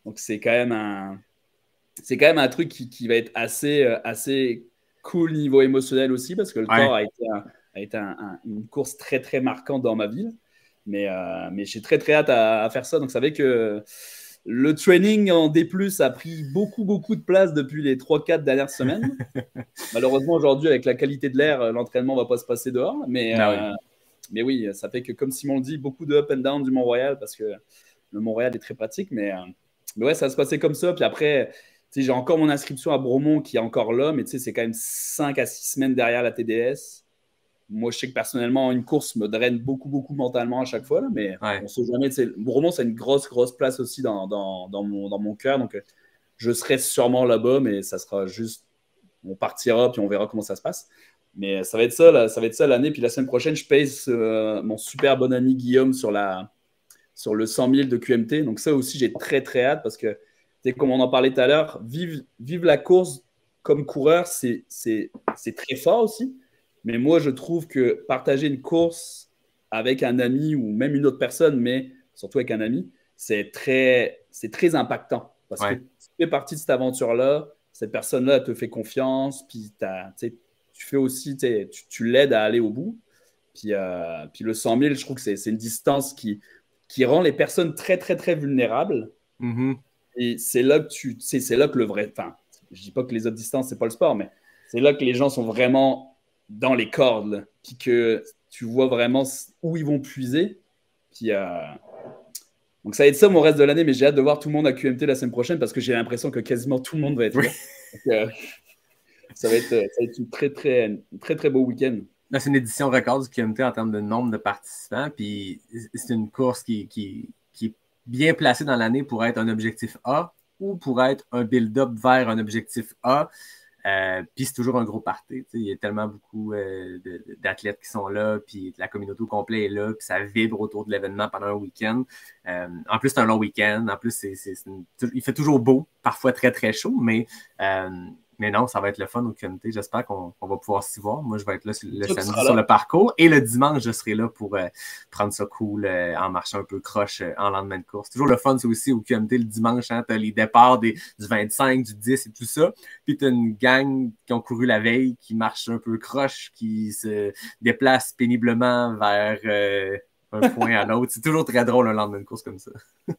Donc, c'est quand même un truc qui va être assez cool niveau émotionnel aussi, parce que le Tour a été une course très marquante dans ma ville. Mais j'ai très hâte à faire ça. Donc, vous savez que le training en D+, a pris beaucoup de place depuis les 3-4 dernières semaines. Malheureusement, aujourd'hui, avec la qualité de l'air, l'entraînement ne va pas se passer dehors. Mais oui, ça fait que, comme Simon le dit, beaucoup de up and down du Mont-Royal, parce que le Mont-Royal est très pratique. Mais ouais, ça va se passer comme ça. Puis après, j'ai encore mon inscription à Bromont qui est encore là, mais c'est quand même 5 à 6 semaines derrière la TDS. Moi, je sais que personnellement, une course me draine beaucoup mentalement à chaque fois, là, mais on ne sait jamais. Bromont, c'est une grosse place aussi dans mon cœur. Donc, je serai sûrement là-bas, mais ça sera juste, on partira, puis on verra comment ça se passe. Mais ça va être ça, là, ça va être ça l'année. Puis la semaine prochaine, je paye mon super bon ami Guillaume sur le 100 000 de QMT. Donc ça aussi, j'ai très hâte, parce que, comme on en parlait tout à l'heure, vivre la course comme coureur, c'est très fort aussi. Mais moi, je trouve que partager une course avec un ami ou même une autre personne, mais surtout avec un ami, c'est très impactant. Parce que tu fais partie de cette aventure-là, cette personne-là te fait confiance, puis tu fais aussi, tu l'aides à aller au bout. Puis le 100 000, je trouve que c'est une distance qui rend les personnes très vulnérables. Mm-hmm. Et c'est là que le vrai... Enfin, je dis pas que les autres distances, c'est pas le sport, mais c'est là que les gens sont vraiment dans les cordes, là, puis que tu vois vraiment où ils vont puiser. Puis, donc ça va être ça mon reste de l'année, mais j'ai hâte de voir tout le monde à QMT la semaine prochaine, parce que j'ai l'impression que quasiment tout le monde va être là. Donc, ça va être un très beau week-end. Là, c'est une édition record du QMT en termes de nombre de participants, puis c'est une course qui est bien placée dans l'année pour être un objectif A ou pour être un build-up vers un objectif A. Puis c'est toujours un gros party. Il y a tellement beaucoup d'athlètes qui sont là, puis la communauté au complet est là, puis ça vibre autour de l'événement pendant un week-end. En plus, c'est un long week-end. En plus, il fait toujours beau, parfois très chaud, mais non, ça va être le fun au comité. J'espère qu'on va pouvoir s'y voir. Moi, je vais être là le samedi sur le parcours, et le dimanche, je serai là pour prendre ça cool en marchant un peu croche en lendemain de course. Toujours le fun, c'est aussi au QMT le dimanche. Hein, tu as les départs du 25, du 10 et tout ça. Puis tu as une gang qui ont couru la veille, qui marche un peu croche, qui se déplace péniblement vers un point à l'autre. C'est toujours très drôle un lendemain de course comme ça.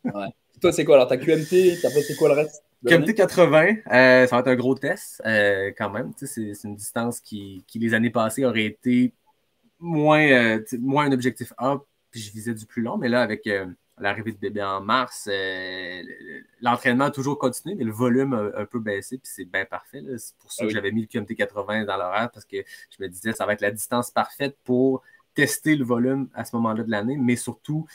Ouais. Toi, c'est quoi? Alors, t'as QMT, après, c'est quoi le reste? QMT 80, ça va être un gros test quand même. C'est une distance qui, les années passées, aurait été moins un objectif A, puis je visais du plus long. Mais là, avec l'arrivée de bébé en mars, l'entraînement a toujours continué, mais le volume a un peu baissé, puis c'est bien parfait. Là. C'est pour ça que j'avais mis le QMT 80 dans l'horaire, parce que je me disais ça va être la distance parfaite pour tester le volume à ce moment-là de l'année, mais surtout,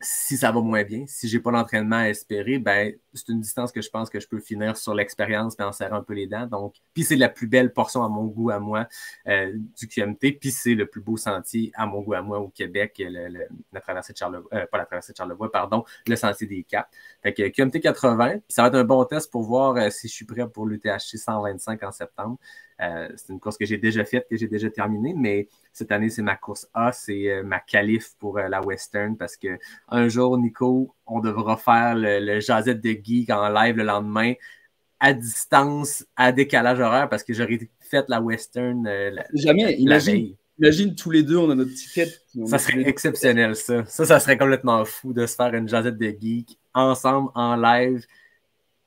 si ça va moins bien, si j'ai pas l'entraînement à espérer, ben c'est une distance que je pense que je peux finir sur l'expérience et en serrant un peu les dents. Donc, puis c'est la plus belle portion à mon goût à moi du QMT, puis c'est le plus beau sentier à mon goût à moi au Québec, la traversée de Charlevoix, pas la traversée de Charlevoix, pardon, le sentier des Caps. Fait que QMT 80, puis ça va être un bon test pour voir si je suis prêt pour l'UTHC 125 en septembre. C'est une course que j'ai déjà faite, que j'ai déjà terminée, mais cette année, c'est ma course A, c'est ma qualif pour la Western, parce que un jour, Nico, on devra faire le Jazette de Geek en live le lendemain, à distance, à décalage horaire, parce que j'aurais fait la Western la veille. Imagine tous les deux, on a notre ticket. Ça serait exceptionnel, ça. Ça serait complètement fou de se faire une Jazette de Geek ensemble en live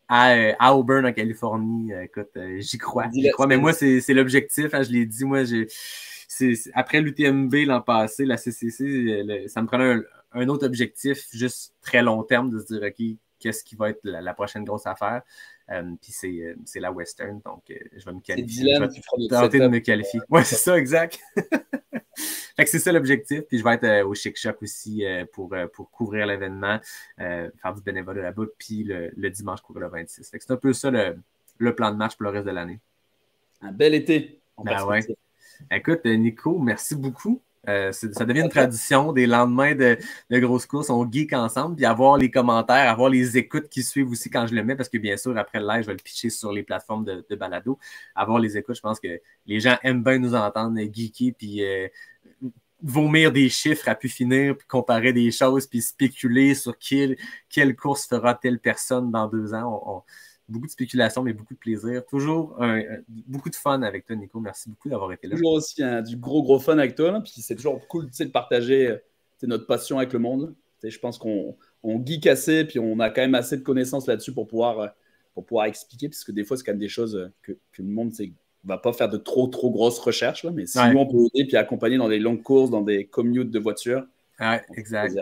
à Auburn, en Californie. Écoute, j'y crois. Mais moi, c'est l'objectif. Hein, je l'ai dit, moi, après l'UTMB l'an passé, la CCC, ça me prenait un autre objectif, juste très long terme, de se dire, OK, qu'est-ce qui va être la prochaine grosse affaire? Puis c'est la Western, donc je vais me qualifier. Je vais tenter de me qualifier. Oui, c'est ça, exact. Fait que c'est ça l'objectif. Puis je vais être au Chic Choc aussi pour couvrir l'événement, faire du bénévolat là-bas, puis le dimanche couvrir le 26. Fait que c'est un peu ça le plan de match pour le reste de l'année. Un bel été en perspective. Ouais. Écoute, Nico, merci beaucoup. Ça devient une tradition des lendemains de grosses courses, on geek ensemble, puis avoir les commentaires, avoir les écoutes qui suivent aussi quand je le mets, parce que bien sûr, après le live, je vais le pitcher sur les plateformes de balado. Avoir les écoutes, je pense que les gens aiment bien nous entendre geeker, puis vomir des chiffres à pu finir, puis comparer des choses, puis spéculer sur quelle course fera telle personne dans 2 ans. Beaucoup de spéculation, mais beaucoup de plaisir. Toujours beaucoup de fun avec toi, Nico. Merci beaucoup d'avoir été là. Toujours aussi du gros fun avec toi. Là. Puis c'est toujours cool de partager notre passion avec le monde. Je pense qu'on geek assez, puis on a quand même assez de connaissances là-dessus pour pouvoir expliquer, parce que des fois, c'est quand même des choses que le monde ne va pas faire de trop grosses recherches. Là, mais si nous, on peut aider puis accompagner dans des longues courses, dans des commutes de voitures. Oui, exact.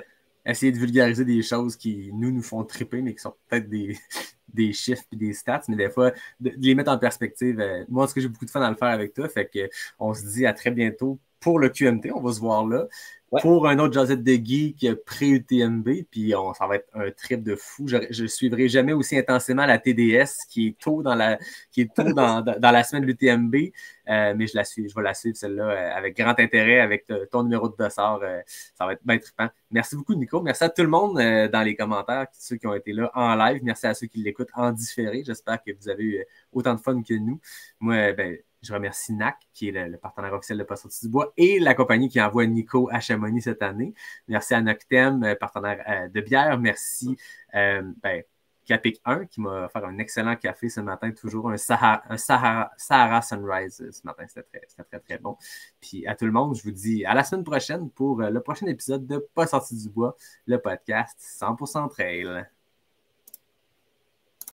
Essayer de vulgariser des choses qui nous font triper, mais qui sont peut-être des chiffres et des stats, mais des fois, de les mettre en perspective. Moi, en tout cas, j'ai beaucoup de fun à le faire avec toi. Fait qu'on se dit à très bientôt pour le QMT. On va se voir là. Ouais. Pour un autre Jazette de Geek pré-UTMB, puis ça va être un trip de fou. Je ne suivrai jamais aussi intensément la TDS qui est tôt dans la semaine de l'UTMB, mais je vais la suivre celle-là avec grand intérêt, avec ton numéro de dossard. Ça va être bien trippant. Merci beaucoup, Nico. Merci à tout le monde dans les commentaires, ceux qui ont été là en live. Merci à ceux qui l'écoutent en différé. J'espère que vous avez eu autant de fun que nous. Moi, je remercie NAC, qui est le partenaire officiel de Pas sorti du bois, et la compagnie qui envoie Nico à Chamonix cette année. Merci à Noctem, partenaire de bière. Merci Capic 1, qui m'a fait un excellent café ce matin, toujours un Sahara Sunrise ce matin. C'était très, très bon. Puis à tout le monde, je vous dis à la semaine prochaine pour le prochain épisode de Pas sorti du bois, le podcast 100% trail.